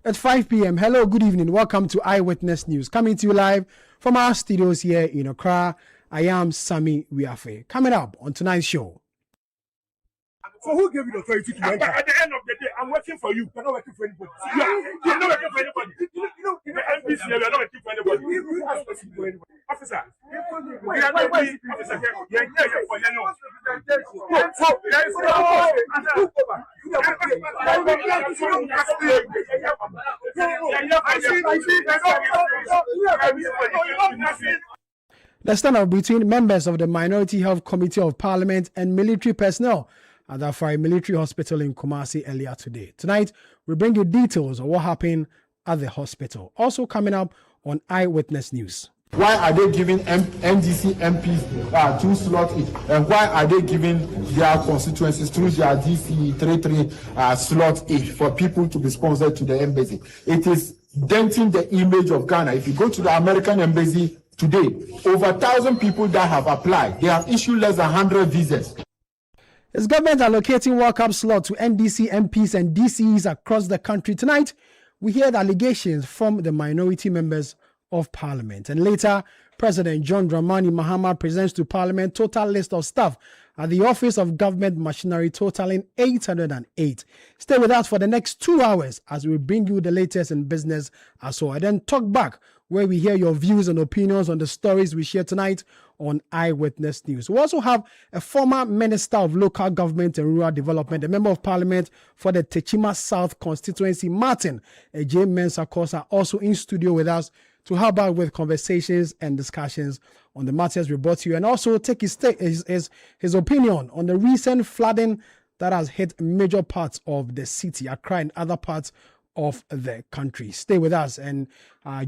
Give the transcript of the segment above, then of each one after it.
at 5 p.m. Hello, good evening. Welcome to Eyewitness News. Coming to you live from our studios here in Accra. I am Sammy Wiafe. Coming up on tonight's show. So who gave you the authority to enter? At the end of the day, I'm working for you. You're not working for anybody. You're not working for anybody. The NBC, you're not working for anybody. You are working for anybody. Officer, we are not working officer. You're here for you know. So there is the standoff between members of the Minority Health Committee of Parliament and military personnel at the Afari Military Hospital in Kumasi earlier today. Tonight, we bring you details of what happened at the hospital. Also coming up on Eyewitness News. Why are they giving NDC MPs 2 slots each? And why are they giving their constituencies through their DC 3 slots each for people to be sponsored to the embassy? It is denting the image of Ghana. If you go to the American embassy today, over 1,000 people that have applied. They have issued less than 100 visas. Is government allocating World Cup slots to NDC MPs and DCEs across the country? Tonight, we hear the allegations from the minority members of Parliament. And later, President John Dramani Mahama presents to Parliament total list of staff at the Office of Government Machinery totaling 808. Stay with us for the next 2 hours as we bring you the latest in business as well. And then talk back where we hear your views and opinions on the stories we share tonight on Eyewitness News. We also have a former Minister of Local Government and Rural Development, a Member of Parliament for the Techima South constituency, Martin Mensah, also in studio with us to help out with conversations and discussions on the matters we brought to you, and also take his opinion on the recent flooding that has hit major parts of the city, Accra and other parts of the country. Stay with us and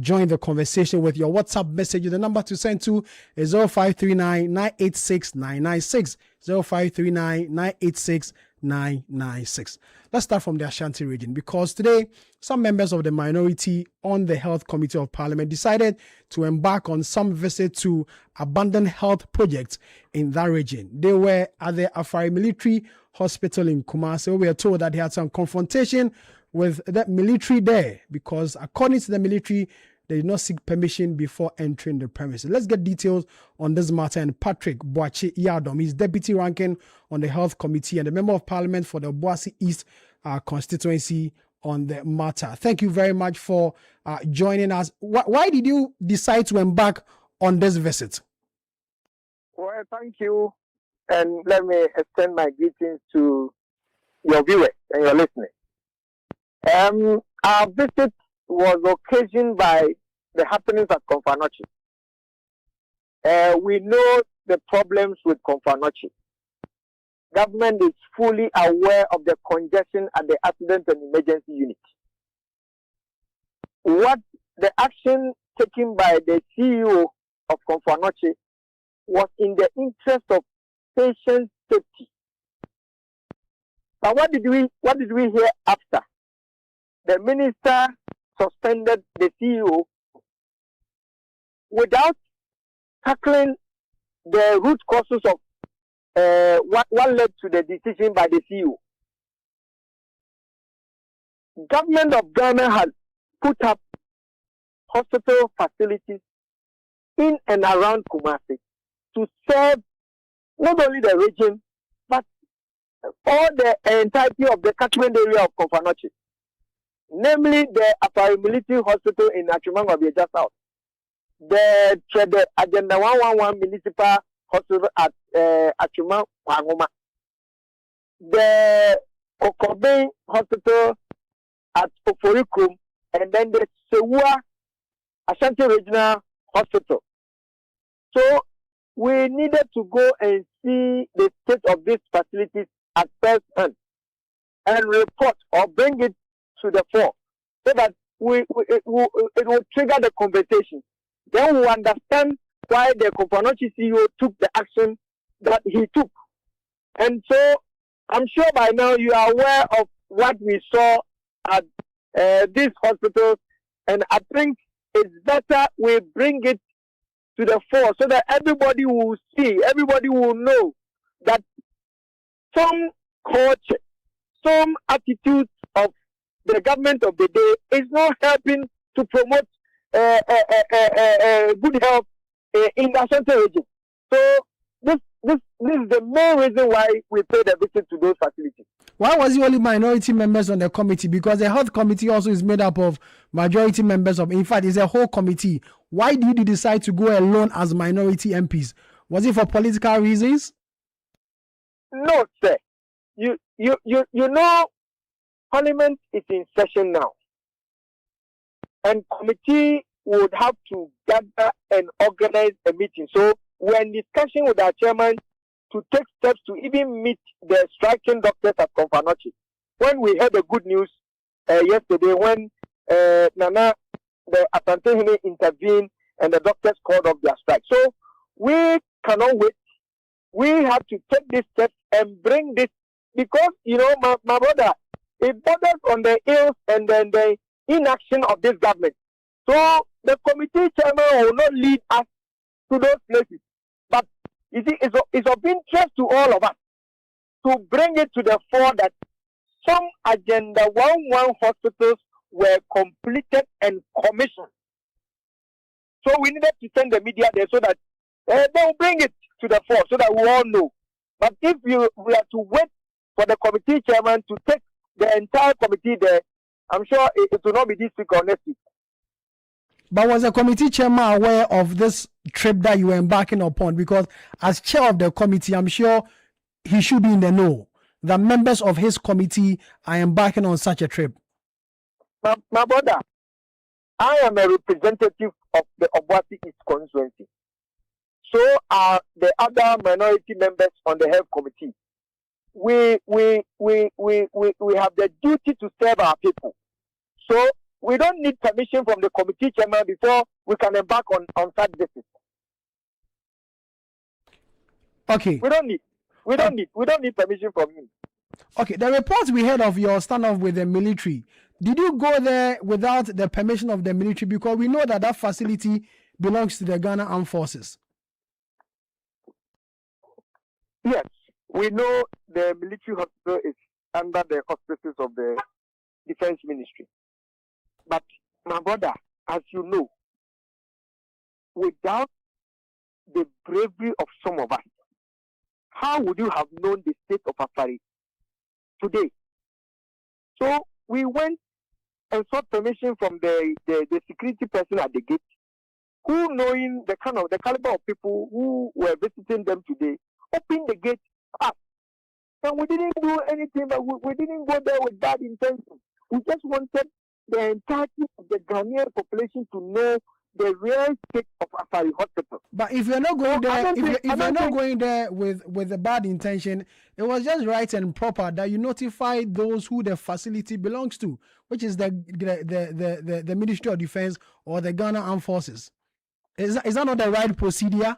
join the conversation with your WhatsApp message. The number to send to is 0539 986 996. 0539 986 996. Let's start from the Ashanti region, because today some members of the minority on the Health Committee of Parliament decided to embark on some visit to abandoned health projects in that region. They were at the Afari Military Hospital in Kumasi. We are told that they had some confrontation with the military there because, according to the military, they did not seek permission before entering the premises. Let's get details on this matter. And Patrick Boachi Yadom, he's deputy ranking on the Health Committee and a member of Parliament for the Boasi East constituency on the matter. Thank you very much for joining us. Why did you decide to embark on this visit? Well, thank you. And let me extend my greetings to your viewers and your listeners. Our visit was occasioned by the happenings at Komfanochi. We know the problems with Komfanochi. Government is fully aware of the congestion at the accident and emergency unit. What the action taken by the CEO of Komfanochi was in the interest of patient safety. But what did we hear after? The minister suspended the CEO without tackling the root causes of what led to the decision by the CEO. Government of Ghana has put up hospital facilities in and around Kumasi to serve not only the region, but all the entirety of the catchment area of Komfanochi. Namely, the Afari Military Hospital in Achumang of Yeja South, the Agenda 111 Municipal Hospital at Achumang Wangoma, the Kokobe Hospital at Oforikum, and then the Sewa Ashanti Regional Hospital. So we needed to go and see the state of these facilities at first hand and report or bring it to the fore, so that it will trigger the conversation. Then we understand why the Komfanochi CEO took the action that he took. And so I'm sure by now you are aware of what we saw at these hospitals, and I think it's better we bring it to the fore so that everybody will see, everybody will know that some culture, some attitudes of the government of the day is not helping to promote good health in the Ashanti region. So this is the main reason why we paid a visit to those facilities. Why was it only minority members on the committee? Because the health committee also is made up of majority members of, in fact, it's a whole committee. Why did you decide to go alone as minority MPs? Was it for political reasons? No, sir. You know, Parliament is in session now, and committee would have to gather and organize a meeting. So we're in discussion with our chairman to take steps to even meet the striking doctors at Konfanochi. When we heard the good news yesterday, when Nana, the Asante intervened and the doctors called off their strike. So we cannot wait. We have to take this step and bring this, because, you know, my brother, it borders on the ills and then the inaction of this government. So the committee chairman will not lead us to those places. But you see, it's of interest to all of us to bring it to the fore that some Agenda 11 hospitals were completed and commissioned. So we needed to send the media there so that they will bring it to the fore so that we all know. But if we are to wait for the committee chairman to take the entire committee there, I'm sure it will not be this week or next week. But was the committee chairman aware of this trip that you were embarking upon? Because as chair of the committee, I'm sure he should be in the know. The members of his committee are embarking on such a trip. My brother, I am a representative of the Obuasi East constituency. So are the other minority members on the health committee. We have the duty to serve our people. So we don't need permission from the committee chairman before we can embark on such visits. Okay. We don't need permission from him. Okay. The reports we heard of your standoff with the military, did you go there without the permission of the military? Because we know that facility belongs to the Ghana Armed Forces. Yes, we know the military hospital is under the auspices of the Defense Ministry. But, my brother, as you know, without the bravery of some of us, how would you have known the state of Afari today? So we went and sought permission from the security person at the gate, who, knowing the caliber of people who were visiting them today, opened the gate up. And we didn't do anything, but we didn't go there with bad intention. We just wanted the entirety of the Ghanaian population to know the real state of Afari Hospital. But if you're not going there, if you're not going there with a bad intention, it was just right and proper that you notify those who the facility belongs to, which is the Ministry of Defense or the Ghana Armed Forces. Is that not the right procedure?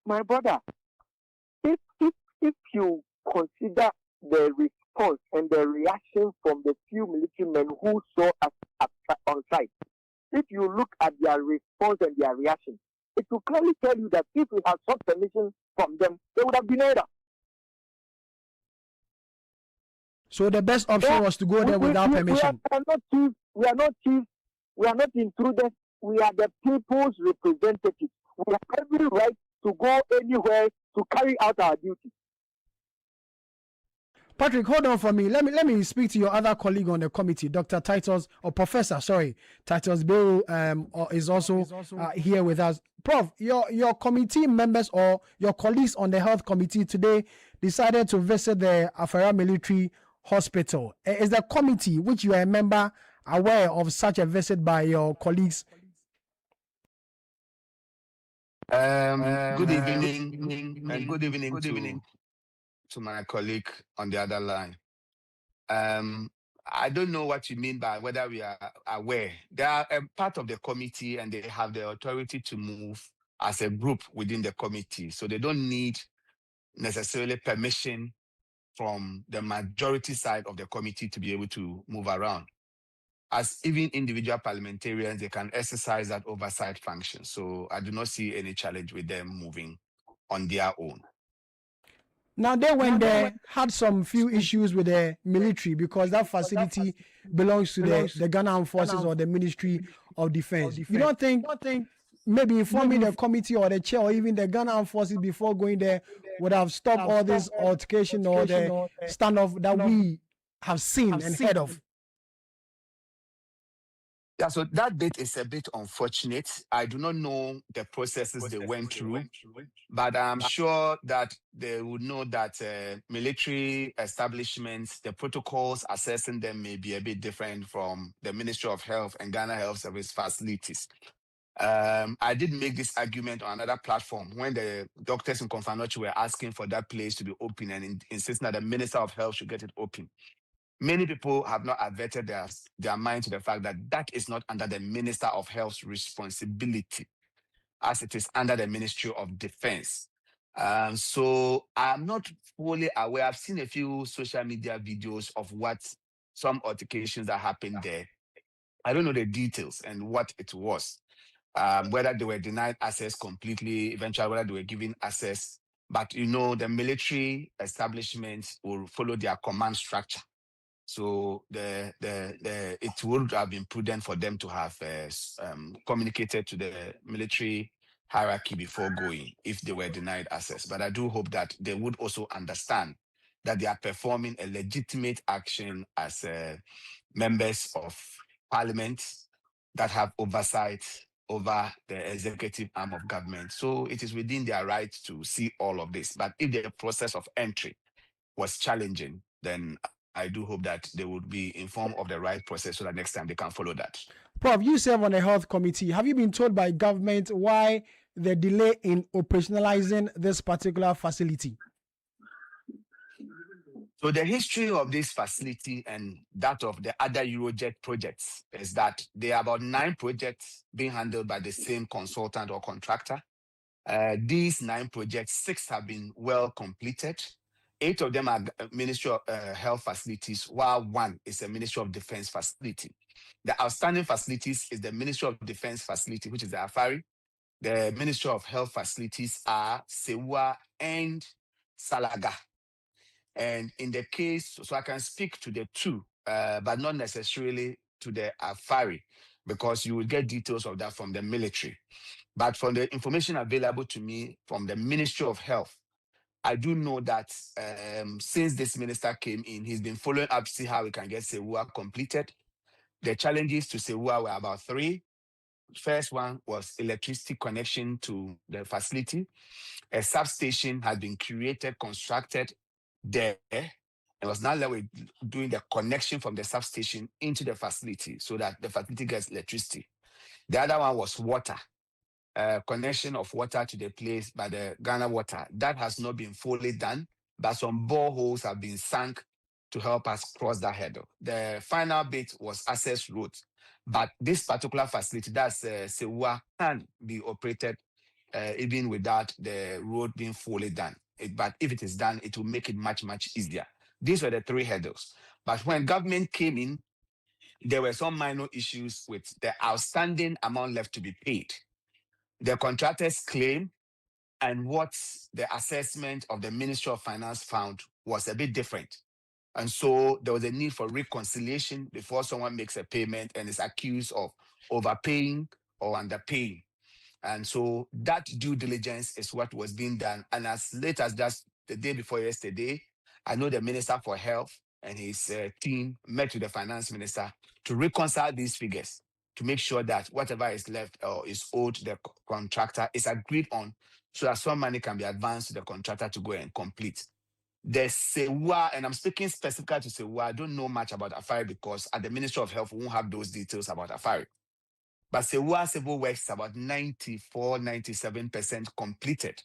My brother, if you consider the response and the reaction from the few military men who saw us on site, if you look at their response and their reaction, it will clearly tell you that if we had sought permission from them, they would have denied us. So the best option was to go there without permission. We are not thieves. We are not intruders. We are the people's representatives. We have every right to go anywhere to carry out our duty. Patrick, hold on for me. Let me speak to your other colleague on the committee, Dr. Titus, or Professor, sorry, Titus Bill is also here with us. Prof, your committee members or your colleagues on the health committee today decided to visit the Afara Military Hospital. Is the committee, which you are a member, aware of such a visit by your colleagues? Good evening, and good evening to my colleague on the other line. I don't know what you mean by whether we are aware. They are a part of the committee and they have the authority to move as a group within the committee. So they don't need necessarily permission from the majority side of the committee to be able to move around. As even individual parliamentarians, they can exercise that oversight function. So I do not see any challenge with them moving on their own. Now they went there, had some few issues with the military because that facility belongs to the Ghana Armed Forces or the Ministry of Defense. You don't think maybe informing the committee or the chair or even the Ghana Armed Forces before going there would have stopped all this altercation or the standoff that we have seen and heard of? Yeah, so that bit is a bit unfortunate. I do not know the processes they went through, but I'm sure that they would know that military establishments, the protocols assessing them may be a bit different from the Ministry of Health and Ghana Health Service facilities. I did make this argument on another platform when the doctors in Konfanochi were asking for that place to be open and insisting that the Minister of Health should get it open. Many people have not averted their mind to the fact that that is not under the Minister of Health's responsibility, as it is under the Ministry of Defense. So I'm not fully aware. I've seen a few social media videos of what some altercations that happened there. I don't know the details and what it was, whether they were denied access completely, eventually whether they were given access. But you know, the military establishments will follow their command structure. So it would have been prudent for them to have communicated to the military hierarchy before going if they were denied access. But I do hope that they would also understand that they are performing a legitimate action as members of parliament that have oversight over the executive arm of government. So it is within their right to see all of this. But if the process of entry was challenging, then I do hope that they would be informed of the right process so that next time they can follow that. Prof, you serve on the health committee. Have you been told by government why the delay in operationalizing this particular facility? So the history of this facility and that of the other Eurojet projects is that there are about 9 projects being handled by the same consultant or contractor. These 9 projects, 6 have been well completed. 8 of them are Ministry of Health facilities, while 1 is a Ministry of Defense facility. The outstanding facilities is the Ministry of Defense facility, which is the Afari. The Ministry of Health facilities are Sewa and Salaga. And in the case, so I can speak to the 2, but not necessarily to the Afari, because you will get details of that from the military. But from the information available to me from the Ministry of Health, I do know that since this minister came in, he's been following up to see how we can get Sewa completed. The challenges to Sewa were about 3. First one was electricity connection to the facility. A substation has been created, constructed there, and was now that we're doing the connection from the substation into the facility so that the facility gets electricity. The other one was water. Connection of water to the place by the Ghana Water. That has not been fully done, but some boreholes have been sunk to help us cross that hurdle. The final bit was access roads, but this particular facility, that's Sewa, can be operated even without the road being fully done. But if it is done, it will make it much, much easier. These were the 3 hurdles. But when government came in, there were some minor issues with the outstanding amount left to be paid. The contractors claim and what the assessment of the Ministry of Finance found was a bit different. And so there was a need for reconciliation before someone makes a payment and is accused of overpaying or underpaying. And so that due diligence is what was being done. And as late as just the day before yesterday, I know the Minister for Health and his team met with the Finance Minister to reconcile these figures, to make sure that whatever is left or is owed the contractor is agreed on so that some money can be advanced to the contractor to go and complete. The Sewa, and I'm speaking specifically to Sewa, I don't know much about Afari because at the Ministry of Health, we won't have those details about Afari. But Sewa civil works is about 94-97% completed.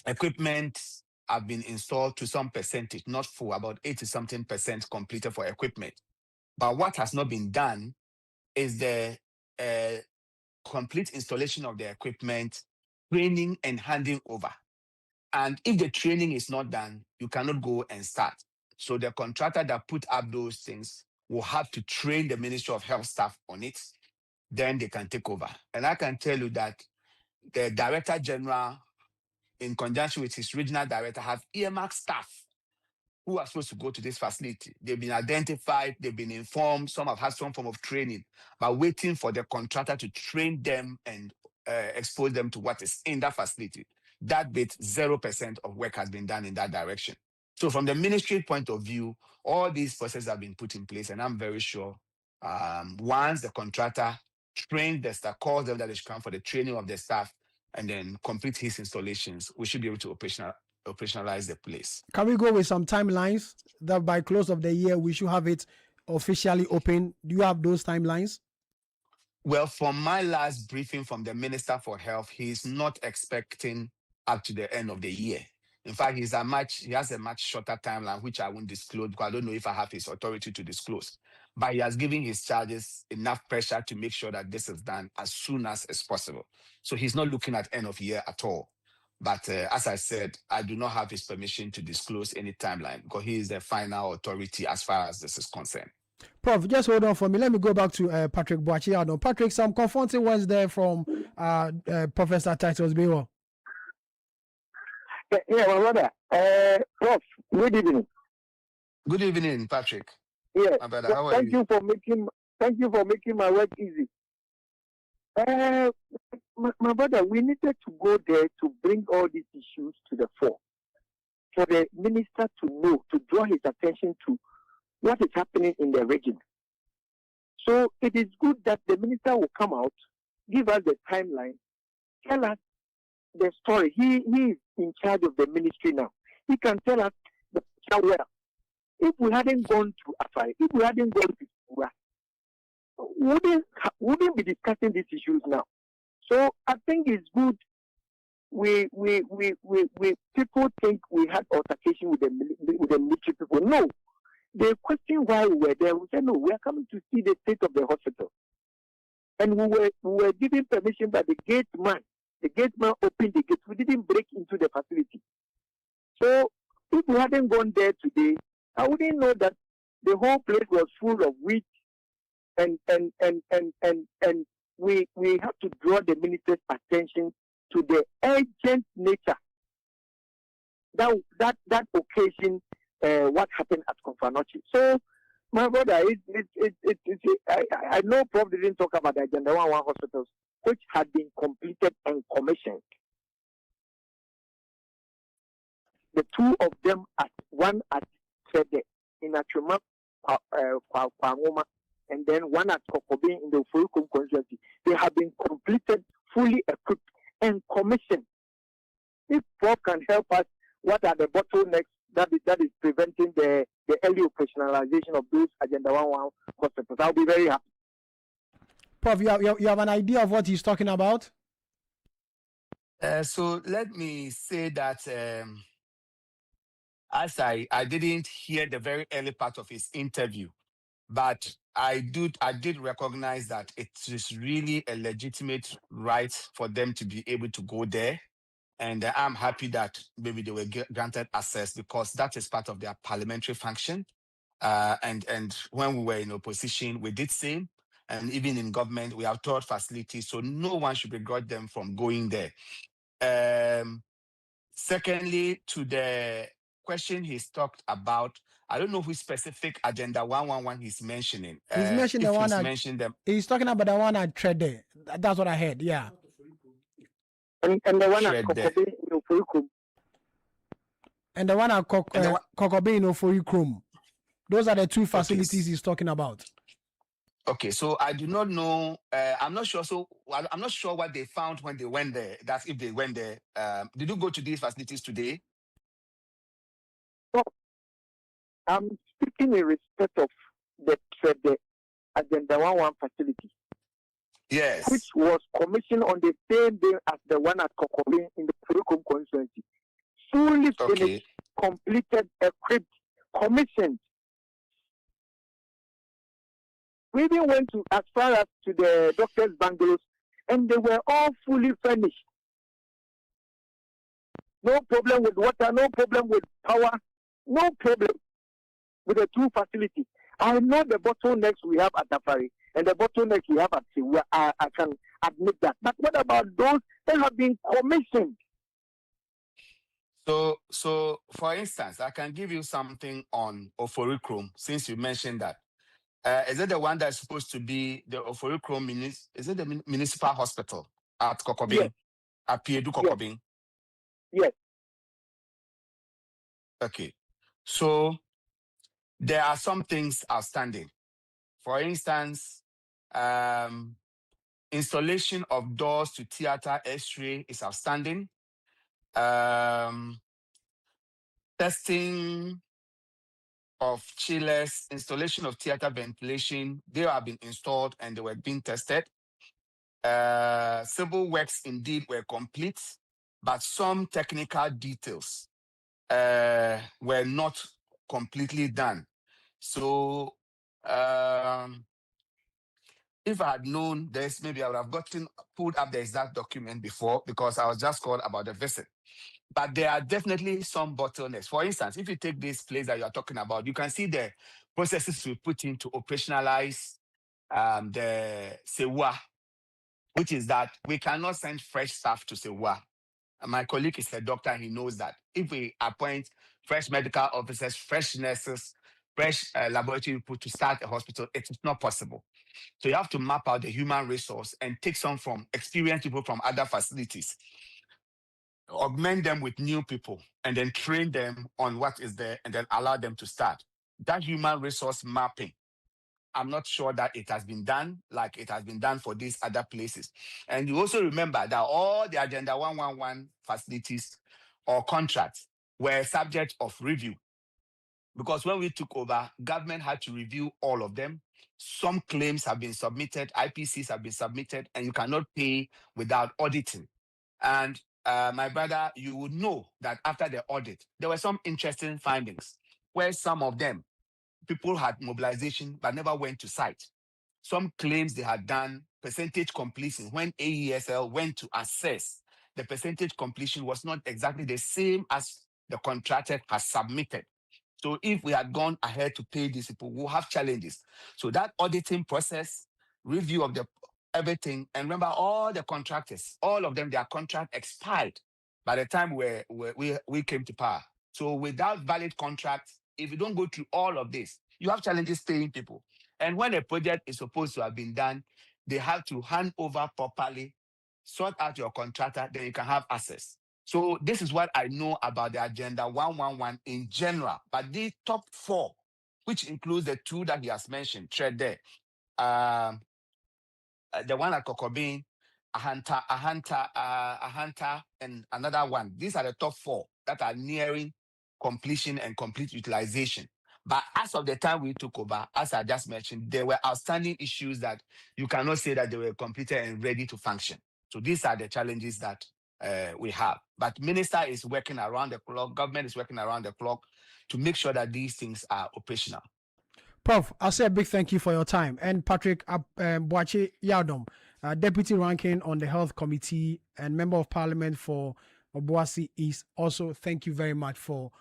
Equipment have been installed to some percentage, not full, about 80-something% completed for equipment. But what has not been done is the complete installation of the equipment, training and handing over. And if the training is not done, you cannot go and start. So the contractor that put up those things will have to train the Ministry of Health staff on it. Then they can take over. And I can tell you that the Director General in conjunction with his regional director, have earmarked staff who are supposed to go to this facility. They've been identified, they've been informed, some have had some form of training, but waiting for the contractor to train them and expose them to what is in that facility. That bit, 0% of work has been done in that direction. So from the ministry point of view, all these processes have been put in place, and I'm very sure once the contractor trains the staff, calls them that they should come for the training of the staff, and then complete his installations, we should be able to operationalize the place. Can we go with some timelines that by close of the year we should have it officially open? Do you have those timelines? Well, from my last briefing from the Minister for Health, he's not expecting up to the end of the year. In fact, he has a much shorter timeline, which I won't disclose because I don't know if I have his authority to disclose. But he has given his charges enough pressure to make sure that this is done as soon as is possible. So he's not looking at end of year at all. But as I said, I do not have his permission to disclose any timeline because he is the final authority as far as this is concerned. Prof, just hold on for me. Let me go back to Patrick Boachiano. Patrick, some confronting words there from Professor Titus Biwo. Yeah, my brother. Prof, good evening. Good evening, Patrick. Yeah. My brother, how are thank you for making my work easy. My brother, we needed to go there to bring all these issues to the fore, for the minister to know, to draw his attention to what is happening in the region. So it is good that the minister will come out, give us the timeline, tell us the story. He is in charge of the ministry now. He can tell us the picture well. If we hadn't gone to Afai, if we hadn't gone to Sura, wouldn't be discussing these issues now. So I think it's good. We people think we had altercation with the military people. No, they question why we were there. We said no, we are coming to see the state of the hospital, and we were given permission by the gate man. The gate man opened the gate. We didn't break into the facility. So if we hadn't gone there today, I wouldn't know that the whole place was full of wheat, and we have to draw the minister's attention to the urgent nature that occasion what happened at Konfanochi. So, my brother, I know Prof didn't talk about the Agenda 11 hospitals, which had been completed and commissioned. The two of them, one at Sede in Achuma, Kwangoma, and then one at Kokobe in the Furukum constituency. They have been completed, fully equipped, and commissioned. If Prof can help us, what are the bottlenecks that is preventing the early operationalization of those Agenda 11 hospitals? I'll be very happy. Prof, you have an idea of what he's talking about? So let me say that as I didn't hear the very early part of his interview, but I did recognize that it is really a legitimate right for them to be able to go there. And I'm happy that maybe they were granted access because that is part of their parliamentary function. And when we were in opposition, we did same. And even in government, we have taught facilities, so no one should begrudge them from going there. Secondly, to the question he's talked about, I don't know which specific Agenda 111 he's mentioning. He's mentioned the one he's talking about the one at Trede. That's what I heard, yeah. And the one at Kokobe in Ofurukum. And the one at Kokobe in Ofurukum. Those are the two facilities he's talking about. Okay, so I do not know. I'm not sure. So I'm not sure what they found when they went there. That's if they went there. Did you go to these facilities today? Well, I'm speaking in respect of the Agenda 11 facility. Yes. Which was commissioned on the same day as the one at Kokobe in the Furukum constituency. Fully finished, completed, equipped, commissioned. We even went to as far as to the doctors' bungalows, and they were all fully furnished. No problem with water, no problem with power, no problem with the two facilities. I know the bottlenecks we have at Afari and the bottlenecks we have at Siwa. I can admit that. But what about those that have been commissioned? So for instance, I can give you something on Oforikrom, since you mentioned that. Is it the one that's supposed to be the Oforikrom is it the municipal hospital at Kokobing? Yes. At Piedu Yes. Kokobing? Yes. Okay. So there are some things outstanding. For instance, installation of doors to theater X-ray is outstanding. Testing of chillers, installation of theater ventilation, they have been installed and they were being tested. Civil works indeed were complete, but some technical details were not completely done. So if I had known this, maybe I would have pulled up the exact document before, because I was just called about the visit. But there are definitely some bottlenecks. For instance, if you take this place that you are talking about, you can see the processes we put in to operationalize the Sewa, which is that we cannot send fresh staff to Sewa. My colleague is a doctor, he knows that. If we appoint fresh medical officers, fresh nurses, fresh laboratory people to start a hospital, it is not possible. So you have to map out the human resource and take some from experienced people from other facilities, augment them with new people, and then train them on what is there, and then allow them to start. That human resource mapping, I'm not sure that it has been done like it has been done for these other places. And you also remember that all the Agenda 111 facilities or contracts were subject of review. Because when we took over, government had to review all of them. Some claims have been submitted, IPCs have been submitted, and you cannot pay without auditing. And my brother, you would know that after the audit, there were some interesting findings where some of them, people had mobilization but never went to site. Some claims they had done percentage completion. When AESL went to assess, the percentage completion was not exactly the same as the contractor has submitted. So if we had gone ahead to pay these people, we'll have challenges. So that auditing process, review of the everything, and remember all the contractors, all of them, their contract expired by the time we came to power. So without valid contracts, if you don't go through all of this, you have challenges paying people. And when a project is supposed to have been done, they have to hand over properly, sort out your contractor, then you can have access. So this is what I know about the Agenda 111 in general. But the top 4, which includes the 2 that he has mentioned, thread there, the one at Kokobin, Ahanta, and another one. These are the top 4 that are nearing completion and complete utilization. But as of the time we took over, as I just mentioned, there were outstanding issues that you cannot say that they were completed and ready to function. So these are the challenges that we have. But Minister is working around the clock, government is working around the clock to make sure that these things are operational. Prof, I'll say a big thank you for your time. And Patrick Boache Yadom, Deputy Ranking on the Health Committee and Member of Parliament for Obuasi East, also thank you very much for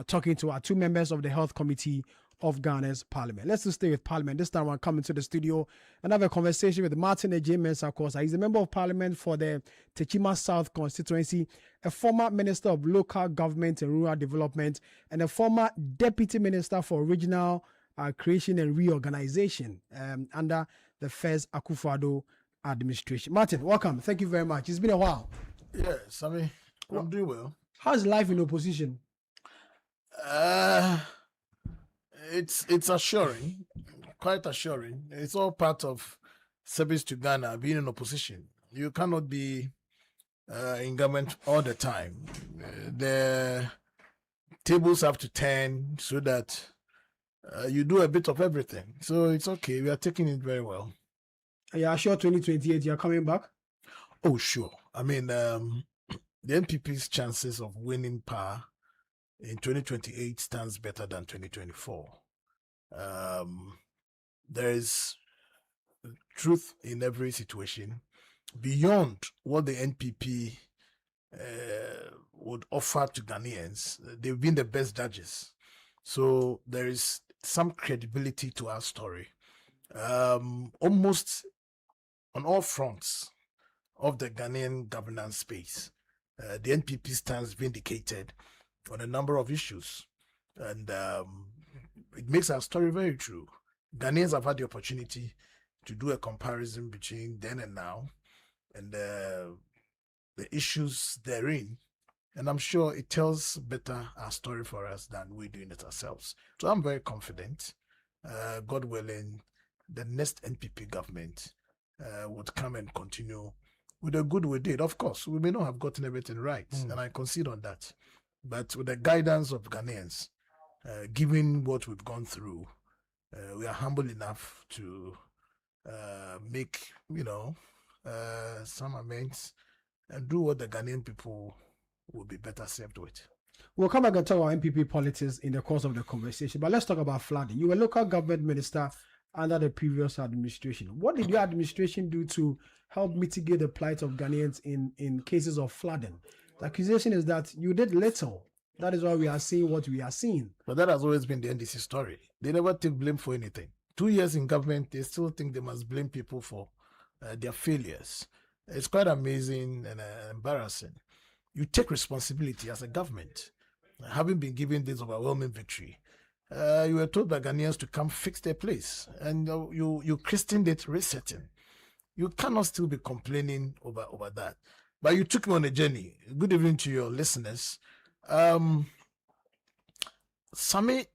talking to our 2 members of the Health Committee of Ghana's Parliament. Let's just stay with Parliament. This time I'll come into the studio and have a conversation with Martin Attah-Mensah. Of course, he's a member of Parliament for the Techima South constituency, a former Minister of Local Government and Rural Development, and a former Deputy Minister for Regional Creation and Reorganization under the first Akufo-Addo administration. Martin, welcome. Thank you very much. It's been a while. Yes, I mean, I'm doing well. How's life in opposition? It's assuring, quite assuring. It's all part of service to Ghana, being in opposition. You cannot be in government all the time. The tables have to turn so that you do a bit of everything. So it's okay. We are taking it very well. Are you sure 2028 you're coming back? Oh, sure. I mean, the NPP's chances of winning power in 2028 stands better than 2024. There is truth in every situation. Beyond what the NPP would offer to Ghanaians, they've been the best judges. So there is some credibility to our story. Almost on all fronts of the Ghanaian governance space, the NPP stands vindicated on a number of issues. And it makes our story very true. Ghanaians have had the opportunity to do a comparison between then and now and the issues therein. And I'm sure it tells better our story for us than we're doing it ourselves. So I'm very confident, God willing, the next NPP government would come and continue with the good we did. Of course, we may not have gotten everything right, and I concede on that. But with the guidance of Ghanaians, given what we've gone through, we are humble enough to make, some amends and do what the Ghanaian people will be better served with. We'll come back and talk about MPP politics in the course of the conversation, but let's talk about flooding. You were local government minister under the previous administration. What did your administration do to help mitigate the plight of Ghanaians in cases of flooding? The accusation is that you did little. That is why we are seeing what we are seeing. But that has always been the NDC story. They never take blame for anything. 2 years in government, they still think they must blame people for their failures. It's quite amazing and embarrassing. You take responsibility as a government. Having been given this overwhelming victory, you were told by Ghanaians to come fix their place, and you christened it resetting. You cannot still be complaining over that. But you took me on a journey. Good evening to your listeners. Sami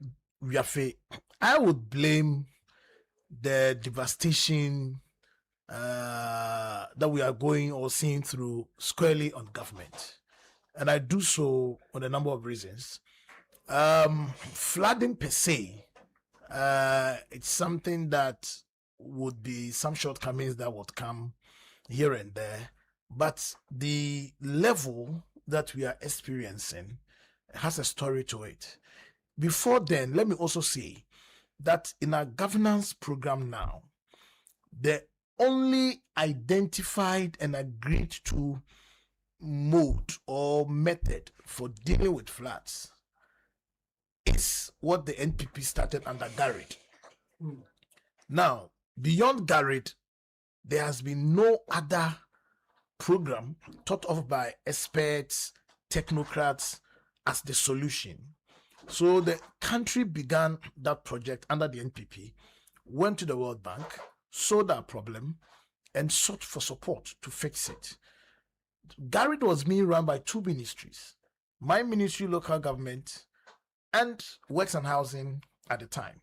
Wiafe, I would blame the devastation that we are going or seeing through squarely on government. And I do so on a number of reasons. Flooding per se, it's something that would be some shortcomings that would come here and there. But the level that we are experiencing has a story to it. Before then, let me also say that in our governance program now, the only identified and agreed to mode or method for dealing with floods is what the NPP started under Garrett. Now, beyond Garrett, there has been no other program thought of by experts, technocrats as the solution. So the country began that project under the NPP, went to the World Bank, saw that problem, and sought for support to fix it. Garrett was being run by two ministries, my ministry, local government, and Works and Housing at the time.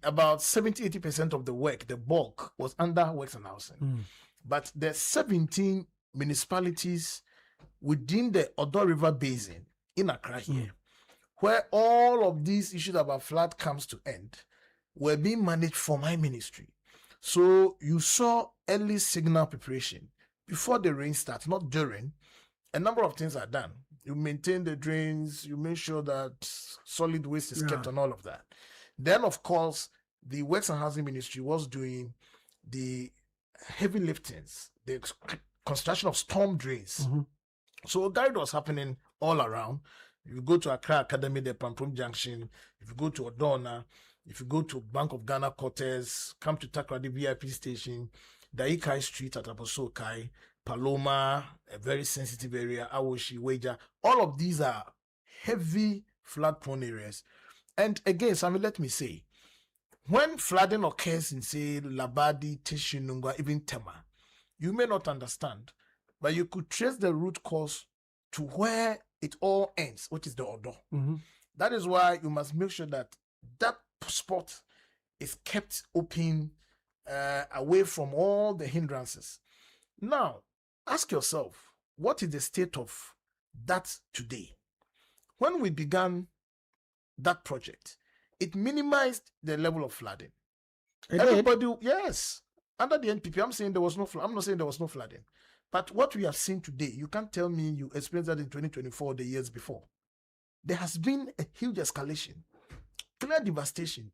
About 70-80% of the work, the bulk, was under Works and Housing. But the 17 municipalities within the Odo River Basin in Accra here, where all of these issues about flood comes to end, were being managed for my ministry. So you saw early signal preparation before the rain starts, not during. A number of things are done. You maintain the drains, you make sure that solid waste is kept and all of that. Then, of course, the Works and Housing Ministry was doing the heavy liftings, the construction of storm drains. So that was happening all around. If you go to Accra Academy, the Pamprum Junction, if you go to Odona, if you go to Bank of Ghana quarters, come to Takrady VIP station, Daikai Street at Abosokai, Paloma, a very sensitive area, Awoshi, Weja, all of these are heavy flood-prone areas. And again, Sammy, let me say, when flooding occurs in, say, Labadi, Tishinunga, even Tema, you may not understand, but you could trace the root cause to where it all ends, which is the Odo. That is why you must make sure that that spot is kept open, away from all the hindrances. Now, ask yourself, what is the state of that today? When we began that project, it minimized the level of flooding. Everybody, yes, under the NPP, I'm saying there was no flood. I'm not saying there was no flooding. But what we have seen today, you can't tell me you experienced that in 2024 or the years before. There has been a huge escalation, clear devastation.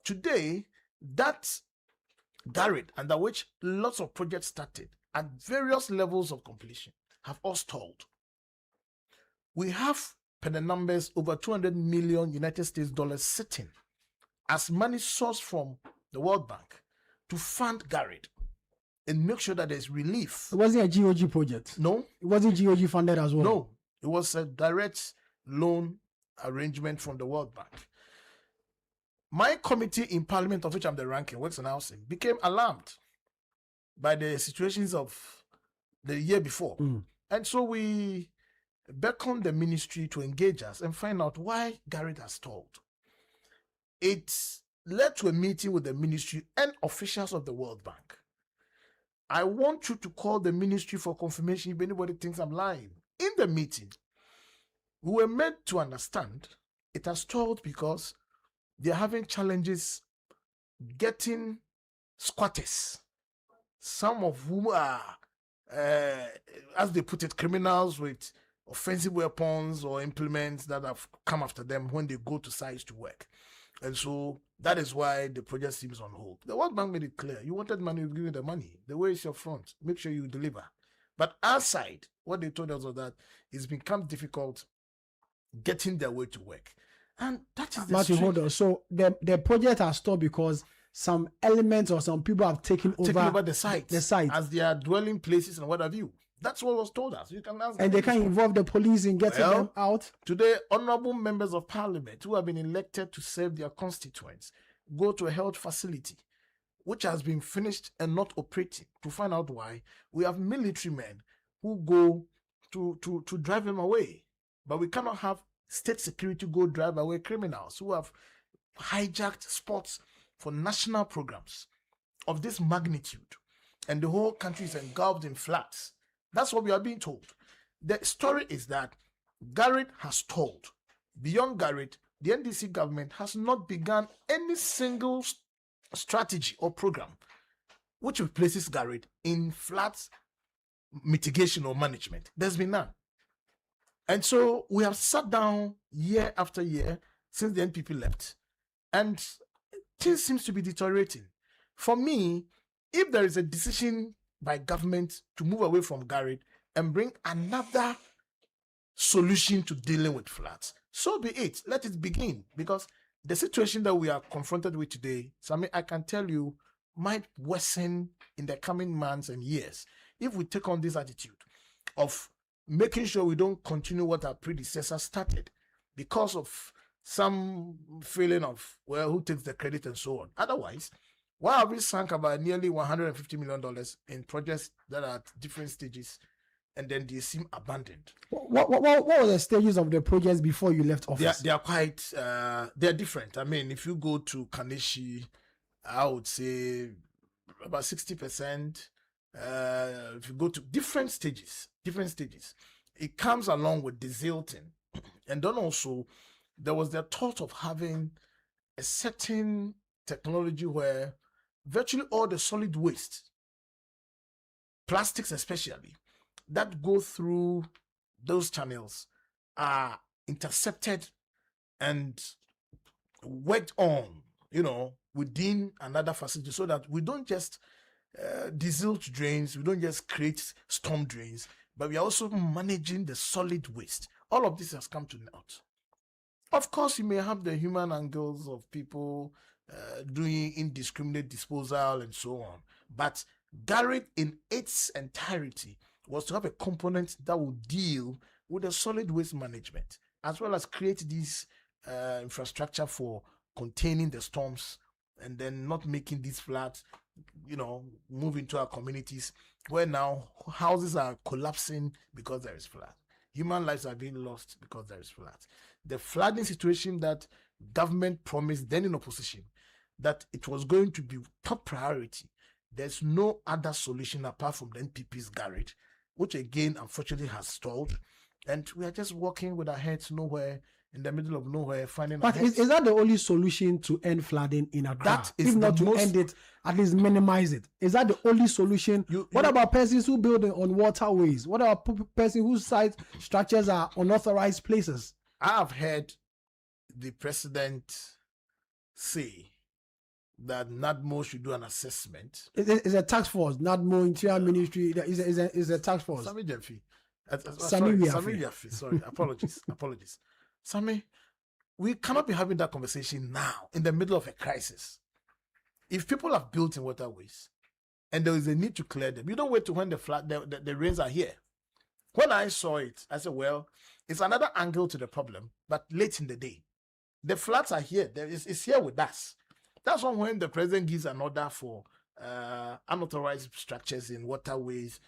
Today, that Garrett, under which lots of projects started at various levels of completion, have all stalled. We have, per the numbers, over 200 million United States dollars sitting as money sourced from the World Bank to fund Garrett. and make sure that there's relief. It wasn't a GOG project. No. It wasn't GOG funded as well. No. It was a direct loan arrangement from the World Bank. My committee in Parliament, of which I'm the ranking, Works and Housing, became alarmed by the situations of the year before. And so we beckoned the ministry to engage us and find out why Garrett has stalled. It led to a meeting with the ministry and officials of the World Bank. I want you to call the ministry for confirmation if anybody thinks I'm lying. In the meeting, we were made to understand it has stalled because they're having challenges getting squatters, some of whom are, as they put it, criminals with offensive weapons or implements that have come after them when they go to sites to work. And so that is why the project seems on hold. The World Bank made it clear. You wanted money, we'll give you the money. The way is your front. Make sure you deliver. But outside, what they told us was that it's become difficult getting their way to work. And that is the Matthew, hold on. So the project has stopped because some elements or some people have taken over the site. The site. As their dwelling places and what have you. That's what was told us. You can ask. And they can involve the police in getting them out. Today, honorable members of parliament who have been elected to serve their constituents go to a health facility which has been finished and not operating to find out why. We have military men who go to drive them away. But we cannot have state security go drive away criminals who have hijacked spots for national programs of this magnitude. And the whole country is engulfed in floods. That's what we are being told. The story is that Garrett has stalled. Beyond Garrett, the NDC government has not begun any single strategy or program which replaces Garrett in floods mitigation or management. There's been none. And so we have sat down year after year since the NPP left, and things seems to be deteriorating. For me, if there is a decision by government to move away from Garrett and bring another solution to dealing with floods, so be it. Let it begin, because the situation that we are confronted with today, I can tell you, might worsen in the coming months and years if we take on this attitude of making sure we don't continue what our predecessors started because of some feeling of, well, who takes the credit and so on. Otherwise, why have we sunk about nearly $150 million in projects that are at different stages and then they seem abandoned? What were the stages of the projects before you left office? They are quite, they're different. I mean, if you go to Kaneshi, I would say about 60%. If you go to different stages, it comes along with desilting. And then also, there was the thought of having a certain technology where virtually all the solid waste, plastics especially, that go through those channels are intercepted and worked on, within another facility, so that we don't just desilt drains, we don't just create storm drains, but we are also managing the solid waste. All of this has come to naught. Of course, you may have the human angles of people doing indiscriminate disposal and so on, but Garrett in its entirety was to have a component that would deal with the solid waste management, as well as create this infrastructure for containing the storms and then not making these floods, move into our communities where now houses are collapsing because there is flood. Human lives are being lost because there is flood. The flooding situation that government promised then in opposition, that it was going to be top priority, there's no other solution apart from the NPP's Garrett, which again, unfortunately, has stalled. And we are just walking with our heads nowhere, in the middle of nowhere, finding. But is that the only solution to end flooding in Accra? That is if not to end it, at least minimize it. Is that the only solution? What about persons who build on waterways? What about persons whose site structures are unauthorized places? I have heard the president say that NADMO should do an assessment. It's a task force. NADMO, Interior Ministry is a task force. Sami Jaffe. Sami Jaffe. Sorry, apologies. Sami, we cannot be having that conversation now in the middle of a crisis. If people have built in waterways and there is a need to clear them. You don't wait to when the rains are here. When I saw it, I said, well, it's another angle to the problem, but late in the day. The floods are here. It's here with us. That's when the president gives an order for unauthorized structures in waterways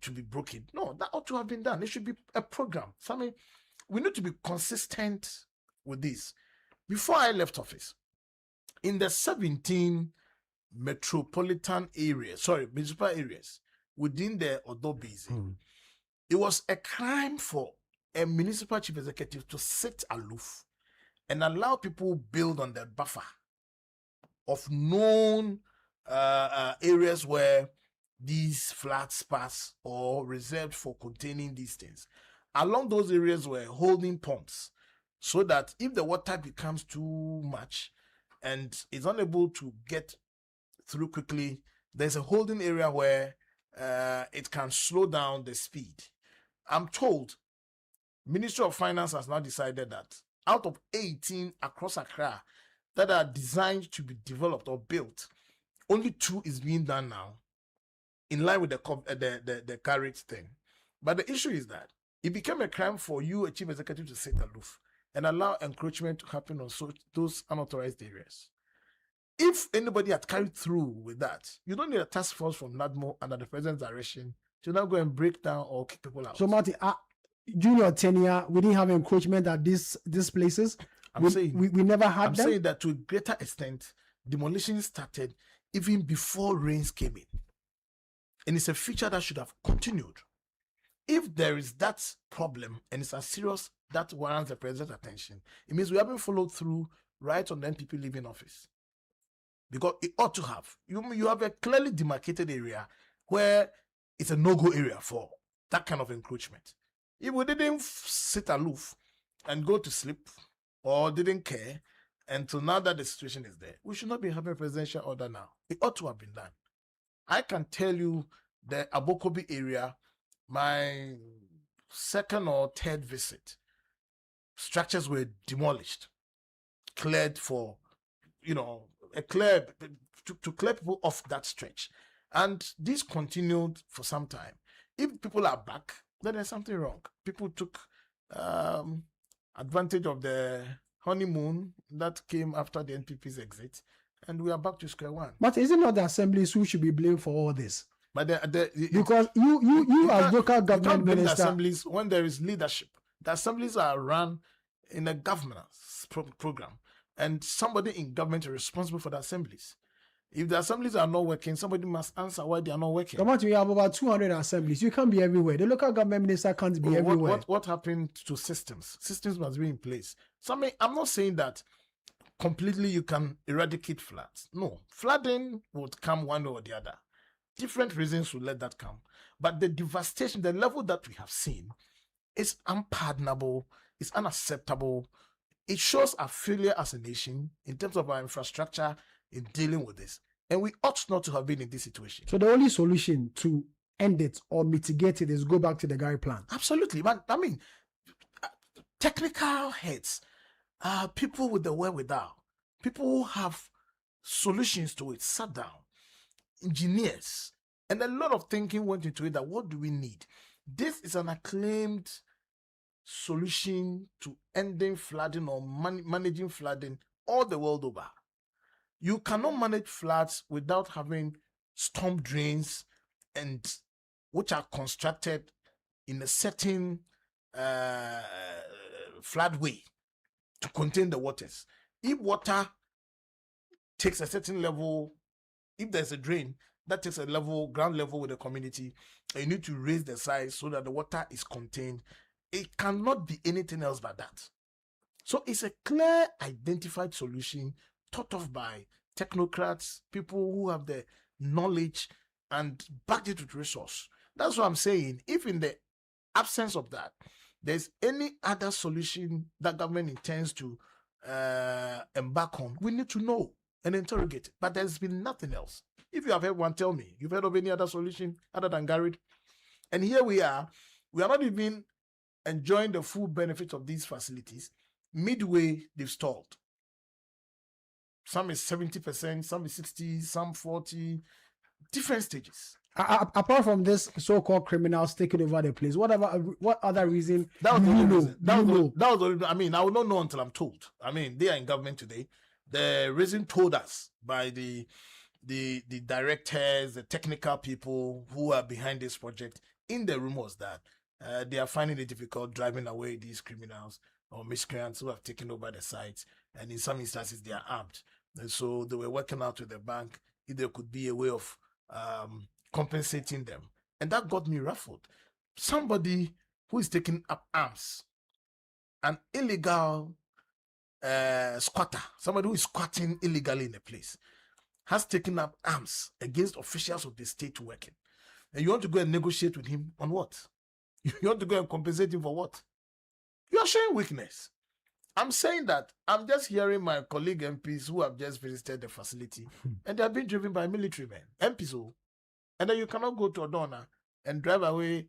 to be broken. No, that ought to have been done. It should be a program. So, I mean, we need to be consistent with this. Before I left office, in the 17 municipal areas within the Odo Basin, it was a crime for a municipal chief executive to sit aloof and allow people build on the buffer of known areas where these flat spots or reserved for containing these things. Along those areas were holding ponds, so that if the water becomes too much and is unable to get through quickly, there's a holding area where it can slow down the speed. I'm told Ministry of Finance has now decided that out of 18 across Accra that are designed to be developed or built, only 2 is being done now, in line with the carriage thing. But the issue is that it became a crime for you, a chief executive, to sit aloof and allow encroachment to happen on those unauthorized areas. If anybody had carried through with that, you don't need a task force from NADMO under the president's direction to now go and break down or kick people out. So, Marty, during your tenure, we didn't have encroachment at these places. We never had I'm them. saying that to a greater extent, demolition started even before rains came in. And it's a feature that should have continued. If there is that problem and it's as serious that warrants the president's attention, it means we haven't followed through right on the NPP leaving office. Because it ought to have. You have a clearly demarcated area where it's a no-go area for that kind of encroachment. If we didn't sit aloof and go to sleep or didn't care until now that the situation is there, we should not be having a presidential order now. It ought to have been done. I can tell you the Abokobi area, my second or third visit, structures were demolished, cleared for, to clear people off that stretch. And this continued for some time. If people are back, then there's something wrong. People took advantage of the honeymoon that came after the NPP's exit, and we are back to square one. But is it not the assemblies who should be blamed for all this? But because you as local government minister, the assemblies when there is leadership. The assemblies are run in a governance program, and somebody in government is responsible for the assemblies. If the assemblies are not working, somebody must answer why they are not working. Come on, we have about 200 assemblies. You can't be everywhere. The local government minister can't be everywhere. What happened to systems? Systems must be in place. So I'm not saying that completely you can eradicate floods. No, flooding would come one way or the other. Different reasons will let that come. But the devastation, the level that we have seen, is unpardonable, it's unacceptable. It shows our failure as a nation in terms of our infrastructure in dealing with this. And we ought not to have been in this situation. So the only solution to end it or mitigate it is go back to the Gary plan. Absolutely. But I mean, technical heads, people with the wherewithal, people who have solutions to it, sat down, engineers, and a lot of thinking went into it that what do we need? This is an acclaimed solution to ending flooding or managing flooding all the world over. You cannot manage floods without having storm drains and which are constructed in a certain flood way to contain the waters. If water takes a certain level, if there's a drain that takes a level, ground level with the community, you need to raise the size so that the water is contained. It cannot be anything else but that. So it's a clear identified solution thought of by technocrats, people who have the knowledge and backed it with resource. That's what I'm saying. If in the absence of that, there's any other solution that government intends to embark on, we need to know and interrogate it. But there's been nothing else. If you have heard one, tell me. You've heard of any other solution other than Garrett? And here we are not even enjoying the full benefit of these facilities. Midway, they've stalled. Some is 70%, some is 60%, some 40%. different stages. Apart from this so-called criminals taking over the place, what other reason That was do the you only know? reason. That was the only, I mean, I will not know until I'm told. I mean, they are in government today. The reason told us by the directors, the technical people who are behind this project in the room was that they are finding it difficult driving away these criminals or miscreants who have taken over the sites, and in some instances they are armed. And so they were working out with the bank if there could be a way of compensating them. And that got me ruffled. Somebody who is taking up arms, an illegal squatter, somebody who is squatting illegally in a place, has taken up arms against officials of the state working. And you want to go and negotiate with him on what? You want to go and compensate him for what? You are showing weakness. I'm saying that I'm just hearing my colleague MPs who have just visited the facility and they are being driven by military men, MPs. And then you cannot go to Odona and drive away